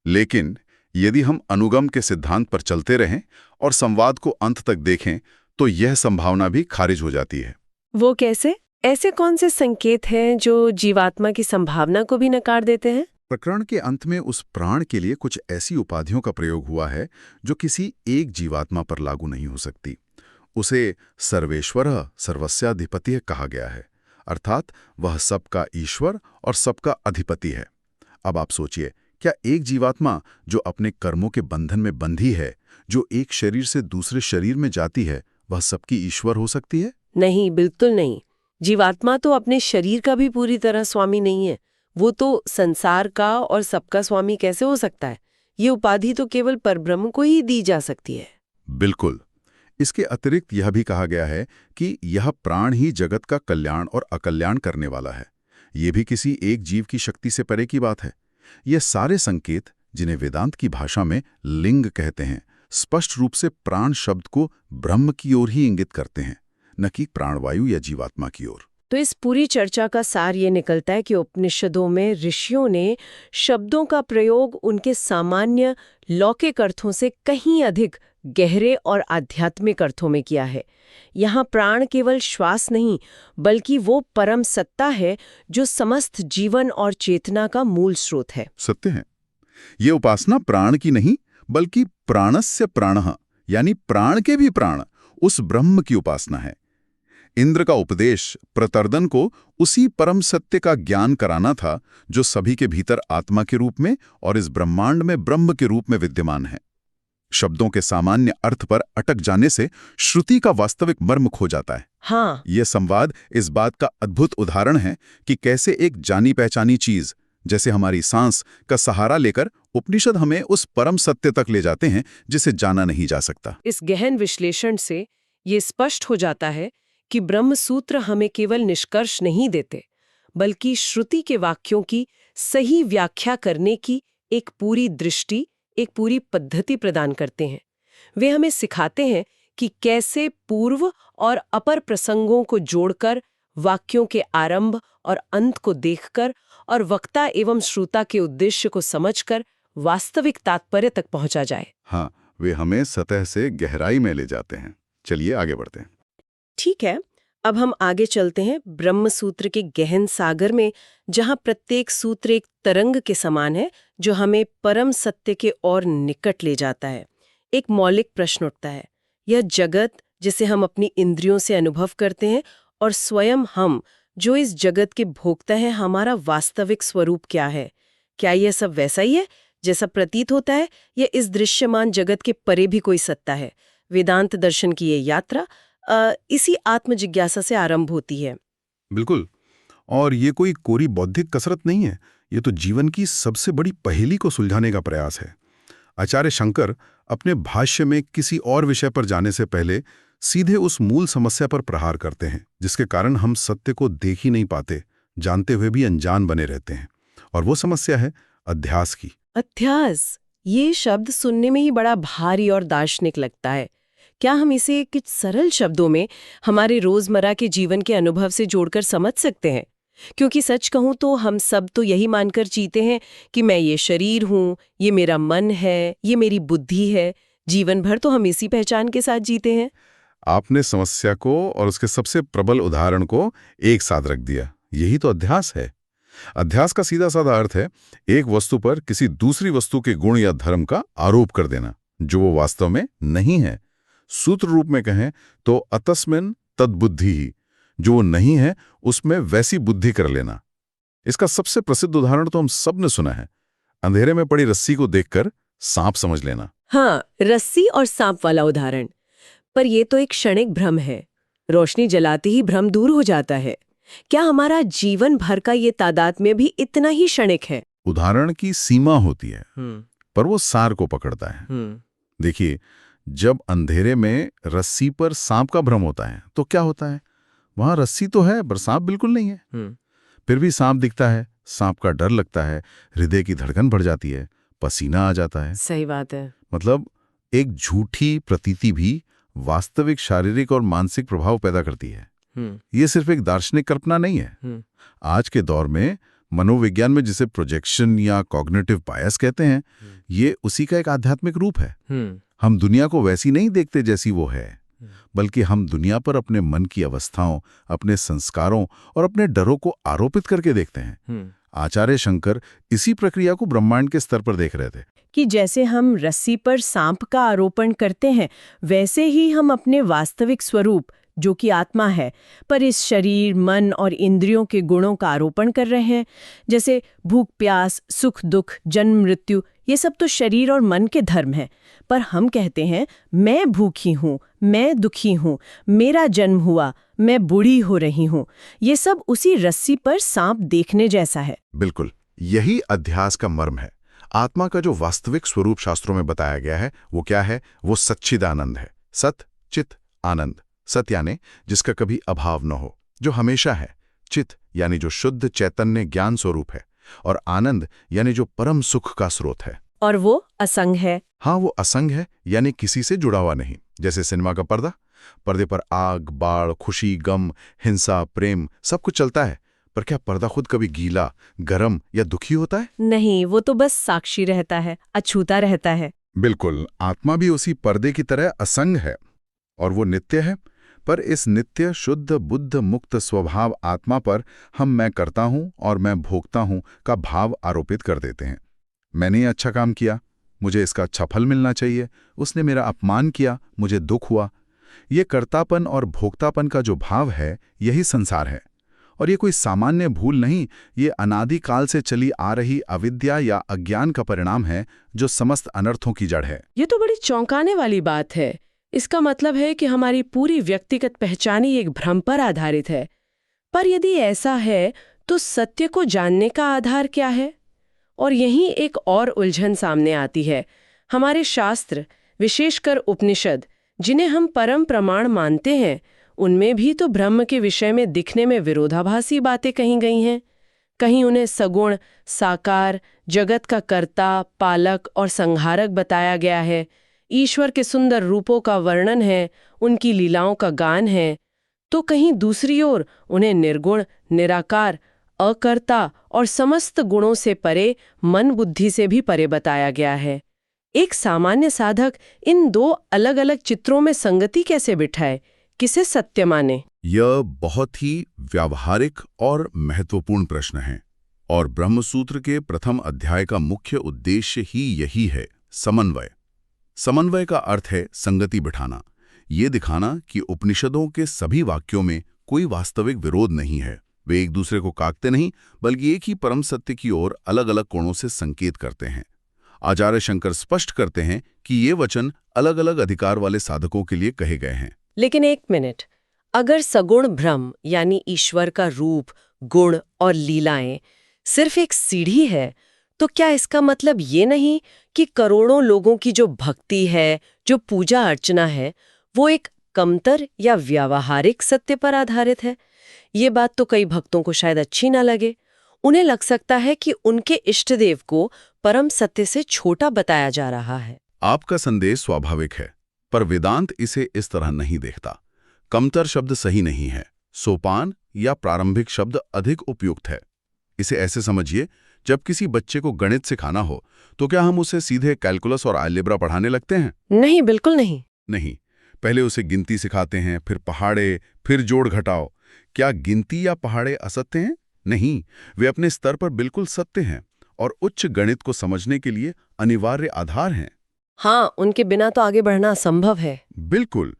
लेकिन यदि हम अनुगम के सिद्धांत पर चलते रहें और संवाद को अंत तक देखें, तो यह संभावना भी खारिज हो जाती है। वो कैसे? ऐसे कौन से संकेत हैं जो जीवात्मा की संभावना को भी नकार देते हैं? प्रकरण के अंत में उस प्राण के लिए कुछ ऐसी उपाधियों का प्रयोग हुआ है जो किसी एक जीवात्मा पर लागू नहीं हो सकती। उसे सर्वेश्वरः सर्वस्याधिपति कहा गया है, अर्थात वह सबका ईश्वर और सबका अधिपति है। अब आप सोचिए, क्या एक जीवात्मा जो अपने कर्मों के बंधन में बंधी है, जो एक शरीर से दूसरे शरीर में जाती है, वह सबकी ईश्वर हो सकती है? नहीं, बिल्कुल नहीं। जीवात्मा तो अपने शरीर का भी पूरी तरह स्वामी नहीं है। वो तो संसार का और सबका स्वामी कैसे हो सकता है? ये उपाधि तो केवल परब्रह्म को ही दी जा सकती है। बिल्कुल। इसके अतिरिक्त यह भी कहा गया है कि यह प्राण ही जगत का कल्याण और अकल्याण करने वाला है। ये भी किसी एक जीव की शक्ति से परे की बात है। ये सारे संकेत, जिन्हें वेदांत की भाषा में लिंग कहते हैं, स्पष्ट रूप से प्राण शब्द को ब्रह्म की ओर ही इंगित करते हैं, न कि प्राणवायु या जीवात्मा की ओर। तो इस पूरी चर्चा का सार ये निकलता है कि उपनिषदों में ऋषियों ने शब्दों का प्रयोग उनके सामान्य लौकिक अर्थों से कहीं अधिक गहरे और आध्यात्मिक अर्थों में किया है। यहाँ प्राण केवल श्वास नहीं, बल्कि वो परम सत्ता है जो समस्त जीवन और चेतना का मूल स्रोत है। सत्य है। ये उपासना प्राण की नहीं, बल्कि प्राणस्य प्राणः, यानी प्राण के भी प्राण, उस ब्रह्म की उपासना है। इंद्र का उपदेश प्रतर्दन को उसी परम सत्य का ज्ञान कराना था जो सभी के भीतर आत्मा के रूप में और इस ब्रह्मांड में ब्रह्म के रूप में विद्यमान है। शब्दों के सामान्य अर्थ पर अटक जाने से श्रुति का वास्तविक मर्म खो जाता है। हाँ, यह संवाद इस बात का अद्भुत उदाहरण है कि कैसे एक जानी पहचानी चीज जैसे हमारी सांस का सहारा लेकर उपनिषद हमें उस परम सत्य तक ले जाते हैं जिसे जाना नहीं जा सकता। इस गहन विश्लेषण से ये स्पष्ट हो जाता है कि ब्रह्म सूत्र हमें केवल निष्कर्ष नहीं देते, बल्कि श्रुति के वाक्यों की सही व्याख्या करने की एक पूरी दृष्टि, एक पूरी पद्धति प्रदान करते हैं। वे हमें सिखाते हैं कि कैसे पूर्व और अपर प्रसंगों को जोड़कर, वाक्यों के आरंभ और अंत को देखकर और वक्ता एवं श्रोता के उद्देश्य को समझकर वास्तविक तात्पर्य तक पहुंचा जाए। हाँ, वे हमें सतह से गहराई में ले जाते हैं। चलिए आगे बढ़ते हैं। ठीक है, अब हम आगे चलते हैं ब्रह्म सूत्र के गहन सागर में, जहां प्रत्येक सूत्र एक तरंग के समान है जो हमें परम सत्य के और निकट ले जाता है। एक मौलिक प्रश्न उठता है, यह जगत जिसे हम अपनी इंद्रियों से अनुभव करते हैं और स्वयं हम जो इस जगत के भोक्ता हैं, हमारा वास्तविक स्वरूप क्या है? क्या यह सब वैसा ही है जैसा प्रतीत होता है, या इस दृश्यमान जगत के परे भी कोई सत्ता है? वेदांत दर्शन की ये यात्रा इसी आत्मजिज्ञासा से आरंभ होती है। बिल्कुल। और ये कोई कोरी बौद्धिक कसरत नहीं है, ये तो जीवन की सबसे बड़ी पहेली को सुलझाने का प्रयास है। आचार्य शंकर अपने भाष्य में किसी और विषय पर जाने से पहले सीधे उस मूल समस्या पर प्रहार करते हैं, जिसके कारण हम सत्य को देख ही नहीं पाते, जानते हुए भी अनजान बने रहते हैं। और वो समस्या है अध्यास की। अध्यास, ये शब्द सुनने में ही बड़ा भारी और दार्शनिक लगता है। क्या हम इसे कुछ सरल शब्दों में हमारे रोजमर्रा के जीवन के अनुभव से जोड़कर समझ सकते हैं? क्योंकि सच कहूं तो हम सब तो यही मानकर जीते हैं कि मैं ये शरीर हूं, ये मेरा मन है, ये मेरी बुद्धि है। जीवन भर तो हम इसी पहचान के साथ जीते हैं। आपने समस्या को और उसके सबसे प्रबल उदाहरण को एक साथ रख दिया। यही तो अध्यास है। अध्यास का सीधा साधा अर्थ है एक वस्तु पर किसी दूसरी वस्तु के गुण या धर्म का आरोप कर देना, जो वो वास्तव में नहीं है। सूत्र रूप में कहें तो अतस्मिन् तद्बुद्धि ही, जो वो नहीं है उसमें वैसी बुद्धि कर लेना। इसका सबसे प्रसिद्ध उदाहरण तो हम सब ने सुना है, अंधेरे में पड़ी रस्सी को देखकर सांप समझ लेना। हाँ, रस्सी और सांप वाला उदाहरण। पर यह तो एक क्षणिक भ्रम है। रोशनी जलाते ही भ्रम दूर हो जाता है। क्या हमारा जीवन भर का ये तादात्म्य भी इतना ही क्षणिक है? उदाहरण की सीमा होती है, पर वो सार को पकड़ता है। देखिए, जब अंधेरे में रस्सी पर सांप का भ्रम होता है तो क्या होता है? वहां रस्सी तो है पर सांप बिल्कुल नहीं है। फिर भी सांप दिखता है, सांप का डर लगता है, हृदय की धड़कन बढ़ जाती है, पसीना आ जाता है। सही बात है। मतलब एक झूठी प्रतीति भी वास्तविक शारीरिक और मानसिक प्रभाव पैदा करती है। ये सिर्फ एक दार्शनिक कल्पना नहीं है। आज के दौर में मनोविज्ञान में जिसे प्रोजेक्शन या कॉग्निटिव बायस कहते हैं, ये उसी का एक आध्यात्मिक रूप है। हम दुनिया को वैसी नहीं देखते जैसी वो है, बल्कि हम दुनिया पर अपने मन की अवस्थाओं, अपने संस्कारों और अपने डरों को आरोपित करके देखते हैं। आचार्य शंकर इसी प्रक्रिया को ब्रह्मांड के स्तर पर देख रहे थे कि जैसे हम रस्सी पर सांप का आरोपण करते हैं, वैसे ही हम अपने वास्तविक स्वरूप, जो कि आत्मा है, पर इस शरीर, मन और इंद्रियों के गुणों का आरोपण कर रहे हैं। जैसे भूख प्यास, सुख दुख, जन्म मृत्यु, ये सब तो शरीर और मन के धर्म हैं। पर हम कहते हैं मैं भूखी हूँ, मैं दुखी हूँ, मेरा जन्म हुआ, मैं बूढ़ी हो रही हूँ। ये सब उसी रस्सी पर सांप देखने जैसा है। बिल्कुल, यही अध्यास का मर्म है। आत्मा का जो वास्तविक स्वरूप शास्त्रों में बताया गया है वो क्या है? वो सच्चिदानंद है। सत चित आनंद। सत यानी जिसका कभी अभाव न हो, जो हमेशा है। चित यानी जो शुद्ध चैतन्य ज्ञान स्वरूप है। और आनंद यानी जो परम सुख का स्रोत है। और वो असंग है। हाँ, वो असंग है, यानी किसी से जुड़ा हुआ नहीं। जैसे सिनेमा का पर्दा, पर्दे पर आग, बाढ़, खुशी, गम, हिंसा, प्रेम सब कुछ चलता है, पर क्या पर्दा खुद कभी गीला, गरम या दुखी होता है? नहीं, वो तो बस साक्षी रहता है, अछूता रहता है। बिल्कुल, आत्मा भी उसी पर्दे की तरह असंग है और वो नित्य है। पर इस नित्य शुद्ध बुद्ध मुक्त स्वभाव आत्मा पर हम मैं करता हूं और मैं भोगता हूं का भाव आरोपित कर देते हैं। मैंने ये अच्छा काम किया, मुझे इसका अच्छा फल मिलना चाहिए। उसने मेरा अपमान किया, मुझे दुख हुआ। ये कर्तापन और भोक्तापन का जो भाव है, यही संसार है। और ये कोई सामान्य भूल नहीं, ये अनादिकाल से चली आ रही अविद्या या अज्ञान का परिणाम है, जो समस्त अनर्थों की जड़ है। ये तो बड़ी चौंकाने वाली बात है। इसका मतलब है कि हमारी पूरी व्यक्तिगत पहचान ही एक भ्रम पर आधारित है। पर यदि ऐसा है तो सत्य को जानने का आधार क्या है? और यहीं एक और उलझन सामने आती है। हमारे शास्त्र, विशेषकर उपनिषद, जिन्हें हम परम प्रमाण मानते हैं, उनमें भी तो ब्रह्म के विषय में दिखने में विरोधाभासी बातें कही गई हैं। कहीं उन्हें सगुण, साकार, जगत का कर्ता, पालक और संहारक बताया गया है। ईश्वर के सुंदर रूपों का वर्णन है, उनकी लीलाओं का गान है। तो कहीं दूसरी ओर उन्हें निर्गुण, निराकार, अकर्ता और समस्त गुणों से परे, मन बुद्धि से भी परे बताया गया है। एक सामान्य साधक इन दो अलग अलग चित्रों में संगति कैसे बिठाए, किसे सत्य माने? यह बहुत ही व्यावहारिक और महत्वपूर्ण प्रश्न है, और ब्रह्मसूत्र के प्रथम अध्याय का मुख्य उद्देश्य ही यही है, समन्वय। समन्वय का अर्थ है संगति बिठाना, ये दिखाना कि उपनिषदों के सभी वाक्यों में कोई वास्तविक विरोध नहीं है। वे एक दूसरे को काटते नहीं, बल्कि एक ही परम सत्य की ओर अलग अलग कोणों से संकेत करते हैं। आचार्य शंकर स्पष्ट करते हैं कि ये वचन अलग अलग अधिकार वाले साधकों के लिए कहे गए हैं। लेकिन एक मिनट, अगर सगुण ब्रह्म यानी ईश्वर का रूप, गुण और लीलाएं सिर्फ एक सीढ़ी है, तो क्या इसका मतलब ये नहीं कि करोड़ों लोगों की जो भक्ति है, जो पूजा अर्चना है, वो एक कमतर या व्यावहारिक सत्य पर आधारित है? ये बात तो कई भक्तों को शायद अच्छी ना लगे। उन्हें लग सकता है कि उनके इष्टदेव को परम सत्य से छोटा बताया जा रहा है। आपका संदेश स्वाभाविक है, पर वेदांत इसे इस तरह नहीं देखता। कमतर शब्द सही नहीं है, सोपान या प्रारंभिक शब्द अधिक उपयुक्त है। इसे ऐसे समझिए, जब किसी बच्चे को गणित सिखाना हो तो क्या हम उसे सीधे कैलकुलस और अलजेब्रा पढ़ाने लगते हैं? नहीं, बिल्कुल नहीं। नहीं, पहले उसे गिनती सिखाते हैं, फिर पहाड़े, फिर जोड़ घटाओ। क्या गिनती या पहाड़े असत्य हैं? नहीं, वे अपने स्तर पर बिल्कुल सत्य हैं और उच्च गणित को समझने के लिए अनिवार्य आधार हैं। हाँ, उनके बिना तो आगे बढ़ना असंभव है। बिल्कुल।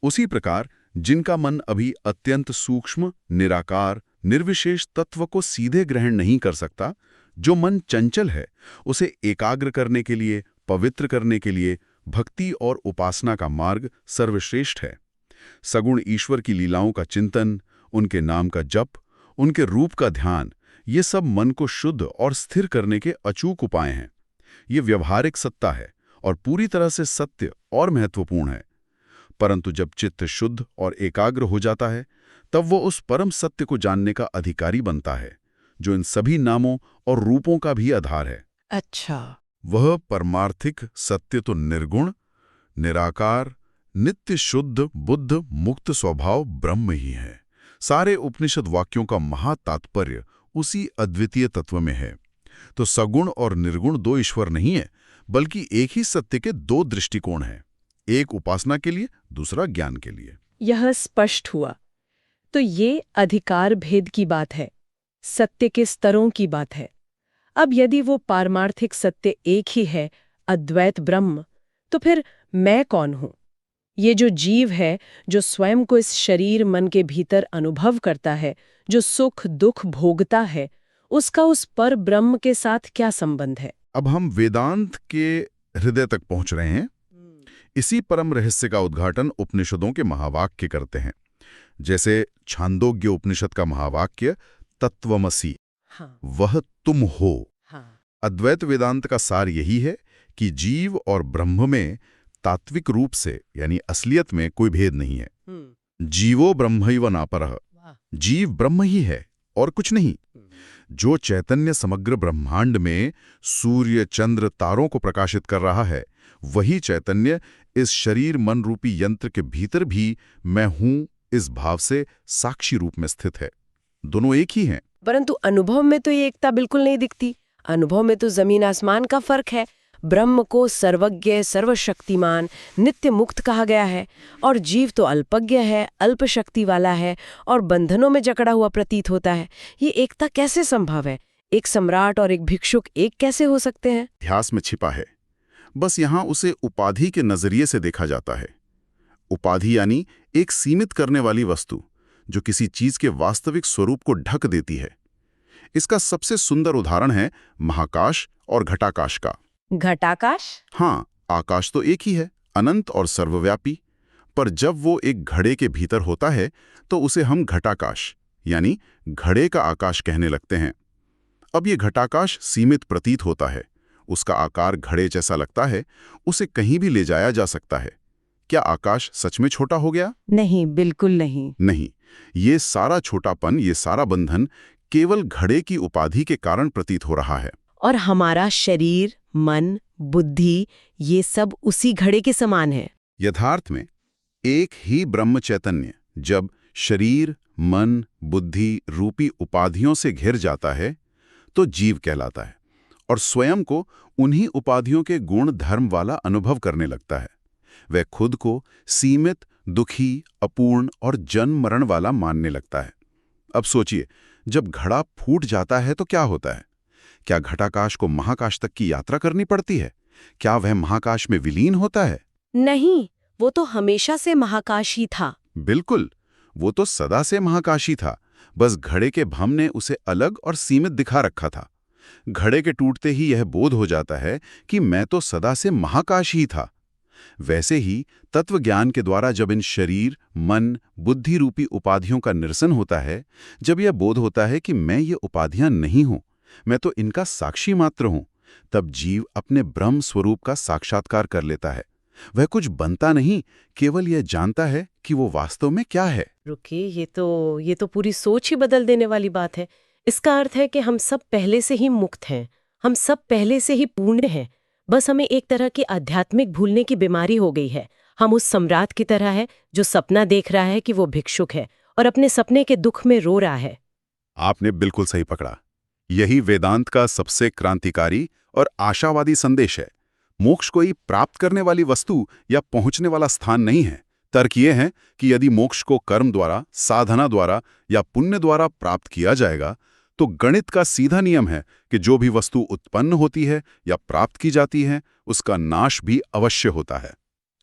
उसी प्रकार जिनका मन अभी अत्यंत सूक्ष्म, निराकार, निर्विशेष तत्व को सीधे ग्रहण नहीं कर सकता, जो मन चंचल है, उसे एकाग्र करने के लिए, पवित्र करने के लिए भक्ति और उपासना का मार्ग सर्वश्रेष्ठ है। सगुण ईश्वर की लीलाओं का चिंतन, उनके नाम का जप, उनके रूप का ध्यान, ये सब मन को शुद्ध और स्थिर करने के अचूक उपाय हैं। ये व्यवहारिक सत्ता है और पूरी तरह से सत्य और महत्वपूर्ण है। परंतु जब चित्त शुद्ध और एकाग्र हो जाता है, तब वो उस परम सत्य को जानने का अधिकारी बनता है, जो इन सभी नामों और रूपों का भी आधार है। अच्छा। वह परमार्थिक सत्य तो निर्गुण, निराकार, नित्य शुद्ध, बुद्ध, मुक्त स्वभाव ब्रह्म ही है। सारे उपनिषद वाक्यों का महातात्पर्य उसी अद्वितीय तत्व में है। तो सगुण और निर्गुण दो ईश्वर नहीं है, बल्कि एक ही सत्य के दो दृष्टिकोण हैं, एक उपासना के लिए, दूसरा ज्ञान के लिए। यह स्पष्ट हुआ। तो ये अधिकार भेद की बात है, सत्य के स्तरों की बात है। अब यदि वो पारमार्थिक सत्य एक ही है, अद्वैत ब्रह्म, तो फिर मैं कौन हूं? ये जो जीव है, जो स्वयं को इस शरीर मन के भीतर अनुभव करता है, जो सुख दुख भोगता है, उसका उस पर ब्रह्म के साथ क्या संबंध है? अब हम वेदांत के हृदय तक पहुंच रहे हैं। इसी परम रहस्य का उद्घाटन उपनिषदों के महावाक्य करते हैं। जैसे छांदोग्य उपनिषद का महावाक्य तत्वमसि, हाँ। वह तुम हो। हाँ। अद्वैत वेदांत का सार यही है कि जीव और ब्रह्म में तात्विक रूप से यानी असलियत में कोई भेद नहीं है। जीवो ब्रह्मैव नापरः, जीव ब्रह्म ही है और कुछ नहीं। जो चैतन्य समग्र ब्रह्मांड में सूर्य, चंद्र, तारों को प्रकाशित कर रहा है, वही चैतन्य इस शरीर मन रूपी यंत्र के भीतर भी मैं हूं इस भाव से साक्षी रूप में स्थित है। दोनों एक ही हैं। परंतु अनुभव में तो ये एकता बिल्कुल नहीं दिखती। अनुभव में तो जमीन आसमान का फर्क है। ब्रह्म को सर्वज्ञ, सर्वशक्तिमान, नित्य मुक्त कहा गया है और जीव तो अल्पज्ञ है, अल्प शक्ति वाला है और बंधनों में जकड़ा हुआ प्रतीत होता है। ये एकता कैसे संभव है? एक सम्राट और एक भिक्षुक एक कैसे हो सकते हैं? इतिहास में छिपा है, बस यहाँ उसे उपाधि के नजरिए से देखा जाता है। उपाधि यानी एक सीमित करने वाली वस्तु जो किसी चीज के वास्तविक स्वरूप को ढक देती है। इसका सबसे सुंदर उदाहरण है महाकाश और घटाकाश का। घटाकाश? हाँ, आकाश तो एक ही है, अनंत और सर्वव्यापी, पर जब वो एक घड़े के भीतर होता है तो उसे हम घटाकाश यानी घड़े का आकाश कहने लगते हैं। अब ये घटाकाश सीमित प्रतीत होता है, उसका आकार घड़े जैसा लगता है, उसे कहीं भी ले जाया जा सकता है। क्या आकाश सच में छोटा हो गया? नहीं, बिल्कुल नहीं। नहीं, ये सारा छोटापन, ये सारा बंधन केवल घड़े की उपाधि के कारण प्रतीत हो रहा है। और हमारा शरीर, मन, बुद्धि, ये सब उसी घड़े के समान है। यथार्थ में एक ही ब्रह्म चैतन्य जब शरीर, मन, बुद्धि रूपी उपाधियों से घिर जाता है तो जीव कहलाता है और स्वयं को उन्हीं उपाधियों के गुण धर्म वाला अनुभव करने लगता है। वह खुद को सीमित, दुखी, अपूर्ण और जन्म मरण वाला मानने लगता है। अब सोचिए, जब घड़ा फूट जाता है तो क्या होता है? क्या घटाकाश को महाकाश तक की यात्रा करनी पड़ती है? क्या वह महाकाश में विलीन होता है? नहीं, वो तो हमेशा से महाकाश ही था। बिल्कुल, वो तो सदा से महाकाशी था, बस घड़े के भ्रम ने उसे अलग और सीमित दिखा रखा था। घड़े के टूटते ही यह बोध हो जाता है कि मैं तो सदा से महाकाश ही था। वैसे ही तत्व ज्ञान के द्वारा जब इन शरीर, मन, बुद्धि रूपी उपाधियों का निरसन होता है, जब यह बोध होता है कि मैं ये उपाधियां नहीं हूं, मैं तो इनका साक्षी मात्र हूं, तब जीव अपने ब्रह्म स्वरूप का साक्षात्कार कर लेता है। वह कुछ बनता नहीं, केवल यह जानता है कि वो वास्तव में क्या है। रुकिए, ये तो पूरी सोच ही बदल देने वाली बात है। इसका अर्थ है कि हम सब पहले से ही मुक्त हैं, हम सब पहले से ही पूर्ण हैं। बस हमें एक तरह की आध्यात्मिक भूलने की बीमारी हो गई है। हम उस सम्राट की तरह है जो सपना देख रहा है कि वो भिक्षुक है और अपने सपने के दुख में रो रहा है। आपने बिल्कुल सही पकड़ा। यही वेदांत का सबसे क्रांतिकारी और आशावादी संदेश है। मोक्ष कोई प्राप्त करने वाली वस्तु या पहुंचने वाला स्थान नहीं है। तर्क ये है कि यदि मोक्ष को कर्म द्वारा, साधना द्वारा या पुण्य द्वारा प्राप्त किया जाएगा, तो गणित का सीधा नियम है कि जो भी वस्तु उत्पन्न होती है या प्राप्त की जाती है, उसका नाश भी अवश्य होता है।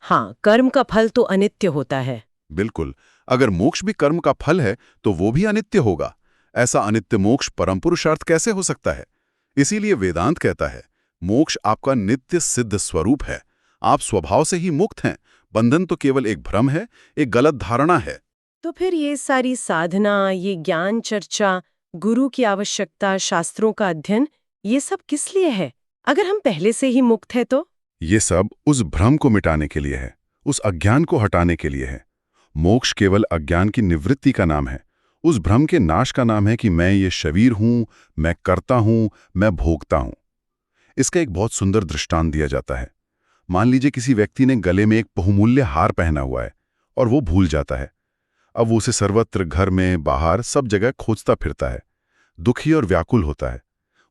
हाँ, कर्म का फल तो अनित्य होता है। बिल्कुल। अगर मोक्ष भी कर्म का फल है, तो वो भी अनित्य होगा। ऐसा अनित्य मोक्ष परम पुरुषार्थ कैसे हो सकता है? इसीलिए वेदांत कहता है, मोक्ष आपका नित्य सिद्ध स्वरूप है। आप स्वभाव से ही मुक्त हैं। बंधन तो केवल एक भ्रम है, एक गलत धारणा है। तो फिर ये सारी साधना, ये ज्ञान चर्चा, गुरु की आवश्यकता, शास्त्रों का अध्ययन, ये सब किस लिए है? अगर हम पहले से ही मुक्त है तो? ये सब उस भ्रम को मिटाने के लिए है, उस अज्ञान को हटाने के लिए है। मोक्ष केवल अज्ञान की निवृत्ति का नाम है। उस भ्रम के नाश का नाम है कि मैं ये शरीर हूं, मैं करता हूं, मैं भोगता हूं। इसका एक बहुत सुंदर दृष्टांत दिया जाता है। मान लीजिए किसी व्यक्ति ने गले में एक बहुमूल्य हार पहना हुआ है और वो भूल जाता है। अब वो उसे सर्वत्र, घर में, बाहर, सब जगह खोजता फिरता है। दुखी और व्याकुल होता है।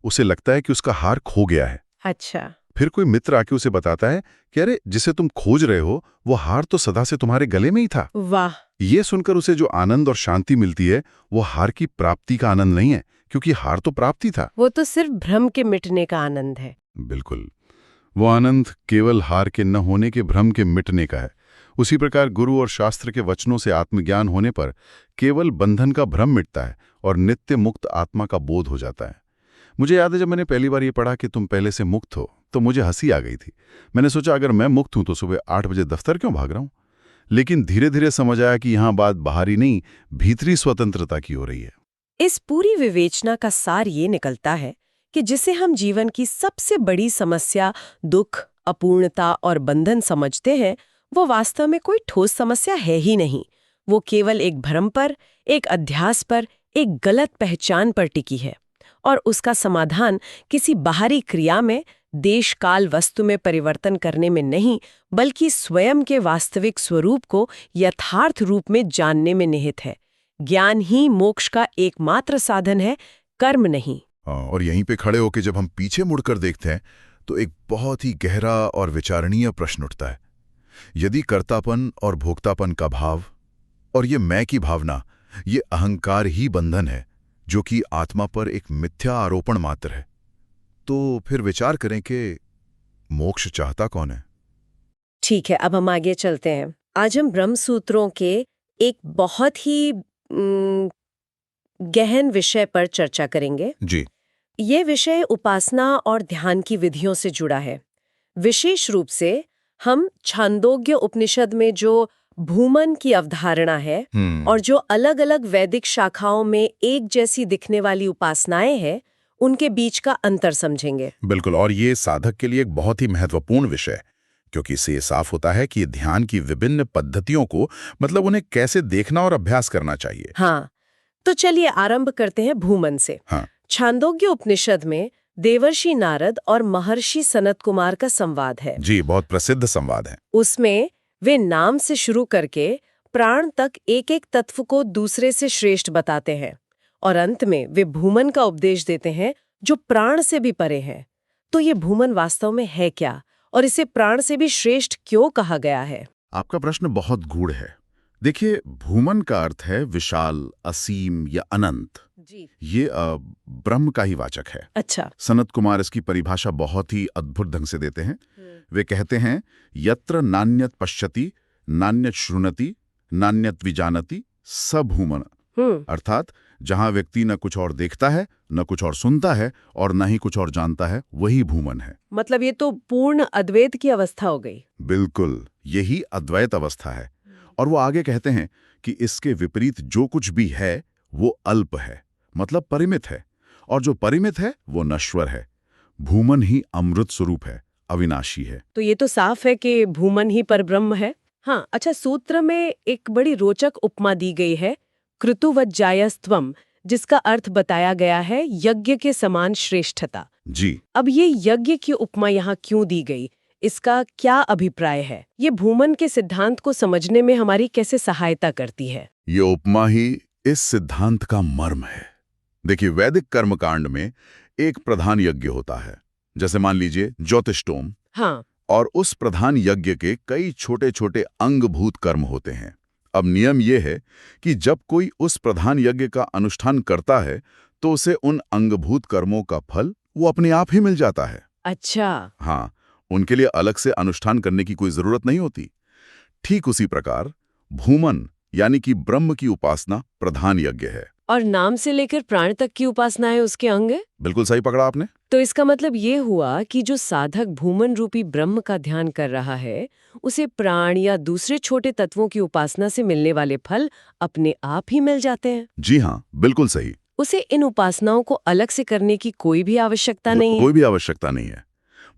उसे लगता है कि उसका हार खो गया है। अच्छा। फिर कोई मित्र आके उसे बताता है कि अरे, जिसे तुम खोज रहे हो वो हार तो सदा से तुम्हारे गले में ही था। वाह! ये सुनकर उसे जो आनंद और शांति मिलती है, वो हार की प्राप्ति का आनंद नहीं है, क्योंकि हार तो प्राप्ति था। वो तो सिर्फ भ्रम के मिटने का आनंद है। बिल्कुल। वो आनंद केवल हार के न होने के भ्रम के मिटने का है। उसी प्रकार गुरु और शास्त्र के वचनों से आत्मज्ञान होने पर केवल बंधन का भ्रम मिटता है और नित्य मुक्त आत्मा का बोध हो जाता है। मुझे याद है, जब मैंने पहली बार ये पढ़ा कि तुम पहले से मुक्त हो, तो मुझे हंसी आ गई थी। मैंने सोचा, अगर मैं मुक्त हूं तो सुबह 8 बजे दफ्तर क्यों भाग रहा हूं? लेकिन धीरे धीरे समझ आया कि यहां बात बाहरी नहीं, भीतरी स्वतंत्रता की हो रही है। इस पूरी विवेचना का सार ये निकलता है कि जिसे हम जीवन की सबसे बड़ी समस्या, दुख, अपूर्णता और बंधन समझते हैं, वो वास्तव में कोई ठोस समस्या है ही नहीं। वो केवल एक भ्रम पर, एक अध्यास पर, एक गलत पहचान पर टिकी है। और उसका समाधान किसी बाहरी क्रिया में, देश काल वस्तु में परिवर्तन करने में नहीं, बल्कि स्वयं के वास्तविक स्वरूप को यथार्थ रूप में जानने में निहित है। ज्ञान ही मोक्ष का एकमात्र साधन है, कर्म नहीं। और यहीं पे खड़े होकर जब हम पीछे मुड़कर देखते हैं, तो एक बहुत ही गहरा और विचारणीय प्रश्न उठता है। यदि कर्तापन और भोक्तापन का भाव और ये मैं की भावना, ये अहंकार ही बंधन है, जो कि आत्मा पर एक मिथ्या आरोपण मात्र है, तो फिर विचार करें कि मोक्ष चाहता कौन है? ठीक है, अब हम आगे चलते हैं। आज हम ब्रह्म सूत्रों के एक बहुत ही गहन विषय पर चर्चा करेंगे। जी। ये विषय उपासना और ध्यान की विधियों से जुड़ा है। विशेष रूप से हम छांदोग्य उपनिषद में जो भूमन की अवधारणा है और जो अलग-अलग वैदिक शाखाओं में एक जैसी दिखने वाली उपासनाएं हैं, उनके बीच का अंतर समझेंगे। बिल्कुल। और ये साधक के लिए एक बहुत ही महत्वपूर्ण विषय है, क्योंकि इससे ये साफ होता है कि ध्यान की विभिन्न पद्धतियों को, मतलब उन्हें कैसे देखना और अभ्यास करना चाहिए। हाँ, तो चलिए आरंभ करते हैं भूमन से। हाँ। छांदोग्य उपनिषद में देवर्षि नारद और महर्षि सनत कुमार का संवाद है। जी, बहुत प्रसिद्ध संवाद है। उसमें वे नाम से शुरू करके प्राण तक एक एक तत्व को दूसरे से श्रेष्ठ बताते हैं और अंत में वे भूमन का उपदेश देते हैं जो प्राण से भी परे है। तो ये भूमन वास्तव में है क्या और इसे प्राण से भी श्रेष्ठ क्यों कहा गया है? आपका प्रश्न बहुत गूढ़ है। देखिए, भूमन का अर्थ है विशाल, असीम या अनंत। जी। ये ब्रह्म का ही वाचक है। अच्छा। सनत कुमार इसकी परिभाषा बहुत ही अद्भुत ढंग से देते हैं। वे कहते हैं, यत्र नान्यत पश्यति, नान्यत श्रुणति, नान्यत विजानति, स भूमन। अर्थात जहां व्यक्ति न कुछ और देखता है, न कुछ और सुनता है और न ही कुछ और जानता है, वही भूमन है। मतलब ये तो पूर्ण अद्वैत की अवस्था हो गई। बिल्कुल, यही अद्वैत अवस्था है। और वो आगे कहते हैं कि इसके विपरीत जो कुछ भी है वो अल्प है, मतलब परिमित है, और जो परिमित है वो नश्वर है। भूमन ही अमृत स्वरूप है, अविनाशी है। तो ये तो साफ है कि भूमन ही परब्रह्म है। हाँ, अच्छा, सूत्र में एक बड़ी रोचक उपमा दी गई है, कृतुवज्जायस्त्वम, जिसका अर्थ बताया गया है यज्ञ के समान श्रेष्ठता। जी, अब ये यज्ञ की उपमा यहाँ क्यों दी गई, इसका क्या अभिप्राय है? ये भूमन के सिद्धांत को समझने में हमारी कैसे सहायता करती है? ये उपमा ही इस सिद्धांत का मर्म है। देखिए, वैदिक कर्मकांड में एक प्रधान यज्ञ होता है, जैसे मान लीजिए ज्योतिष्टोम। हाँ। और उस प्रधान यज्ञ के कई छोटे छोटे अंगभूत कर्म होते हैं। अब नियम यह है कि जब कोई उस प्रधान यज्ञ का अनुष्ठान करता है तो उसे उन अंगभूत कर्मों का फल वो अपने आप ही मिल जाता है। अच्छा। हाँ, उनके लिए अलग से अनुष्ठान करने की कोई जरूरत नहीं होती। ठीक उसी प्रकार भूमन यानी कि ब्रह्म की उपासना प्रधान यज्ञ है। और नाम से लेकर प्राण तक की उपासना है उसके अंग? बिल्कुल सही पकड़ा आपने। तो इसका मतलब ये हुआ कि जो साधक भूमन रूपी ब्रह्म का ध्यान कर रहा है, उसे प्राण या दूसरे छोटे तत्वों की उपासना से मिलने वाले फल अपने आप ही मिल जाते हैं। जी हाँ, बिल्कुल सही। उसे इन उपासनाओं को अलग से करने की कोई भी आवश्यकता नहीं है। कोई भी आवश्यकता नहीं है।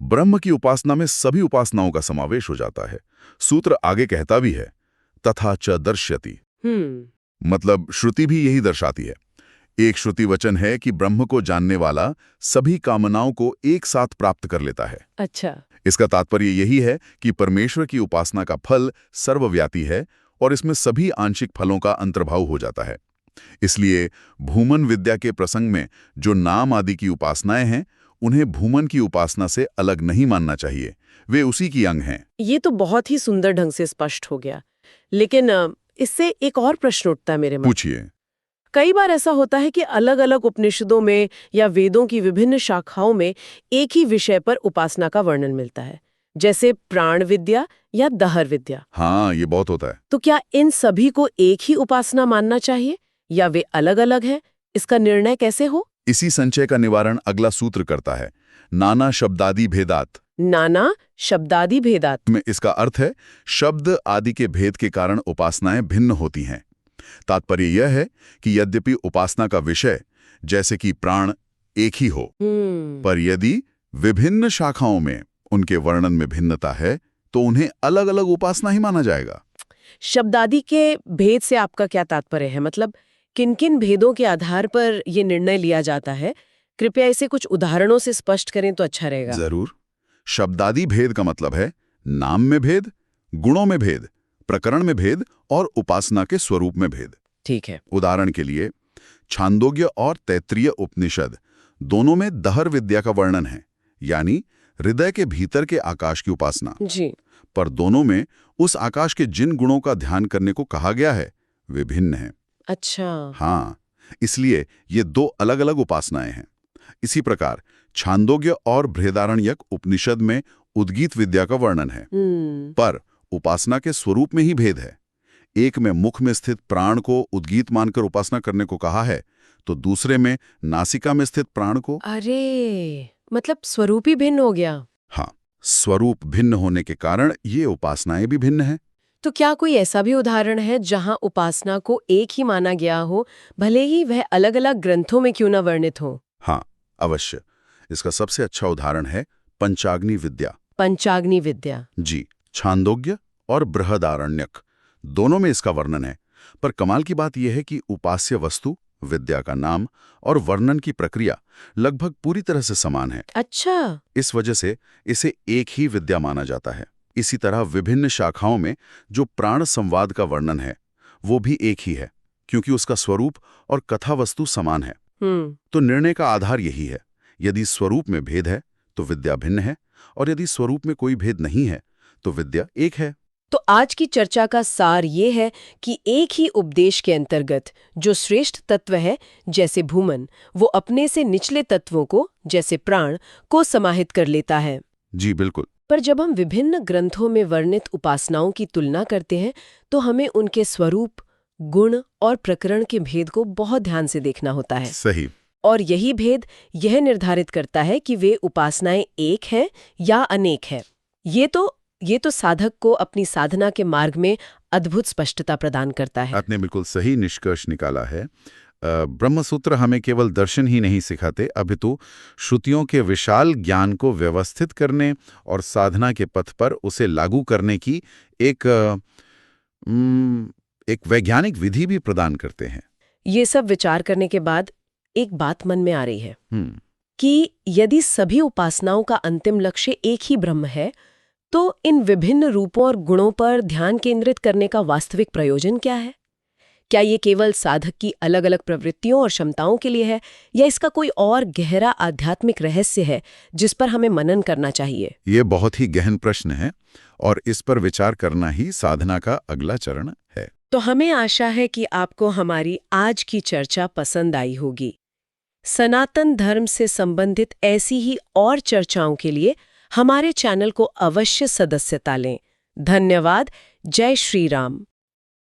ब्रह्म की उपासना में सभी उपासनाओं का समावेश हो जाता है। सूत्र आगे कहता भी है, तथा च दर्श्यति। मतलब श्रुति भी यही दर्शाती है। एक श्रुति वचन है कि ब्रह्म को जानने वाला सभी कामनाओं को एक साथ प्राप्त कर लेता है। अच्छा। इसका तात्पर्य यही है कि परमेश्वर की उपासना का फल सर्वव्यापी है और इसमें सभी आंशिक फलों का अंतर्भाव हो जाता है। इसलिए भूमन विद्या के प्रसंग में जो नाम आदि की उपासनाएं हैं, उन्हें भूमन की उपासना से अलग नहीं मानना चाहिए। वे उसी की अंग हैं। ये तो बहुत ही सुंदर ढंग से स्पष्ट हो गया, लेकिन इससे एक और प्रश्न उठता है मेरे मन। पूछिए। कई बार ऐसा होता है कि अलग अलग उपनिषदों में या वेदों की विभिन्न शाखाओं में एक ही विषय पर उपासना का वर्णन मिलता है, जैसे प्राण विद्या या दहर विद्या। हाँ, ये बहुत होता है। तो क्या इन सभी को एक ही उपासना मानना चाहिए या वे अलग अलग हैं? इसका निर्णय कैसे हो? इसी संचय का निवारण अगला सूत्र करता है, नाना शब्दादि भेदात। नाना शब्दादि भेदात में इसका अर्थ है शब्द आदि के भेद के कारण उपासनाएं भिन्न होती हैं। तात्पर्य यह है कि यद्यपि उपासना का विषय जैसे कि प्राण एक ही हो, पर यदि विभिन्न शाखाओं में उनके वर्णन में भिन्नता है तो उन्हें अलग अलग उपासना ही माना जाएगा। शब्दादि के भेद से आपका क्या तात्पर्य है? मतलब किन किन भेदों के आधार पर ये निर्णय लिया जाता है? कृपया इसे कुछ उदाहरणों से स्पष्ट करें तो अच्छा रहेगा। जरूर। शब्दादि भेद का मतलब है नाम में भेद, गुणों में भेद, प्रकरण में भेद और उपासना के स्वरूप में भेद। ठीक है। उदाहरण के लिए छांदोग्य और तैत्रीय उपनिषद दोनों में दहर विद्या का वर्णन है, यानी हृदय के भीतर के आकाश की उपासना। जी। पर दोनों में उस आकाश के जिन गुणों का ध्यान करने को कहा गया है वे भिन्न हैं। अच्छा। हाँ, इसलिए ये दो अलग अलग उपासनाएं हैं। इसी प्रकार छांदोग्य और बृहदारण्यक उपनिषद में उद्गीत विद्या का वर्णन है, पर उपासना के स्वरूप में ही भेद है। एक में मुख में स्थित प्राण को उद्गीत मानकर उपासना करने को कहा है, तो दूसरे में नासिका में स्थित प्राण को। अरे, मतलब स्वरूप ही भिन्न हो गया। हाँ, स्वरूप भिन्न होने के कारण ये उपासनाएं भी भिन्न हैं। तो क्या कोई ऐसा भी उदाहरण है जहां उपासना को एक ही माना गया हो, भले ही वह अलग अलग ग्रंथों में क्यों न वर्णित हो? हाँ, अवश्य। इसका सबसे अच्छा उदाहरण है पंचाग्नि विद्या। पंचाग्नि विद्या। जी, छांदोग्य और बृहदारण्यक दोनों में इसका वर्णन है। पर कमाल की बात यह है कि उपास्य वस्तु, विद्या का नाम और वर्णन की प्रक्रिया लगभग पूरी तरह से समान है। अच्छा। इस वजह से इसे एक ही विद्या माना जाता है। इसी तरह विभिन्न शाखाओं में जो प्राण संवाद का वर्णन है वो भी एक ही है, क्योंकि उसका स्वरूप और कथा वस्तु समान है। तो निर्णय का आधार यही है, यदि स्वरूप में भेद है तो विद्या भिन्न है, और यदि स्वरूप में कोई भेद नहीं है तो विद्या एक है। तो आज की चर्चा का सार ये है कि एक ही उपदेश के अंतर्गत जो श्रेष्ठ तत्व है जैसे भूमन, वो अपने से निचले तत्वों को जैसे प्राण को समाहित कर लेता है। जी बिल्कुल। पर जब हम विभिन्न ग्रंथों में वर्णित उपासनाओं की तुलना करते हैं तो हमें उनके स्वरूप, गुण और प्रकरण के भेद को बहुत ध्यान से देखना होता है। सही। और यही भेद यह निर्धारित करता है कि वे उपासनाएं एक हैं या अनेक हैं। ये तो साधक को अपनी साधना के मार्ग में अद्भुत स्पष्टता प्रदान करता है। आपने बिल्कुल सही निष्कर्ष निकाला है। ब्रह्मसूत्र हमें केवल दर्शन ही नहीं सिखाते, अपितु श्रुतियों के विशाल ज्ञान को व्यवस्थित करने और साधना के पथ पर उसे लागू करने की एक वैज्ञानिक विधि भी प्रदान करते हैं। ये सब विचार करने के बाद एक बात मन में आ रही है कि यदि सभी उपासनाओं का अंतिम लक्ष्य एक ही ब्रह्म है, तो इन विभिन्न रूपों और गुणों पर ध्यान केंद्रित करने का वास्तविक प्रयोजन क्या है? क्या ये केवल साधक की अलग अलग प्रवृत्तियों और क्षमताओं के लिए है, या इसका कोई और गहरा आध्यात्मिक रहस्य है जिस पर हमें मनन करना चाहिए? ये बहुत ही गहन प्रश्न है और इस पर विचार करना ही साधना का अगला चरण है। तो हमें आशा है कि आपको हमारी आज की चर्चा पसंद आई होगी। सनातन धर्म से संबंधित ऐसी ही और चर्चाओं के लिए हमारे चैनल को अवश्य सदस्यता लें। धन्यवाद। जय श्री राम।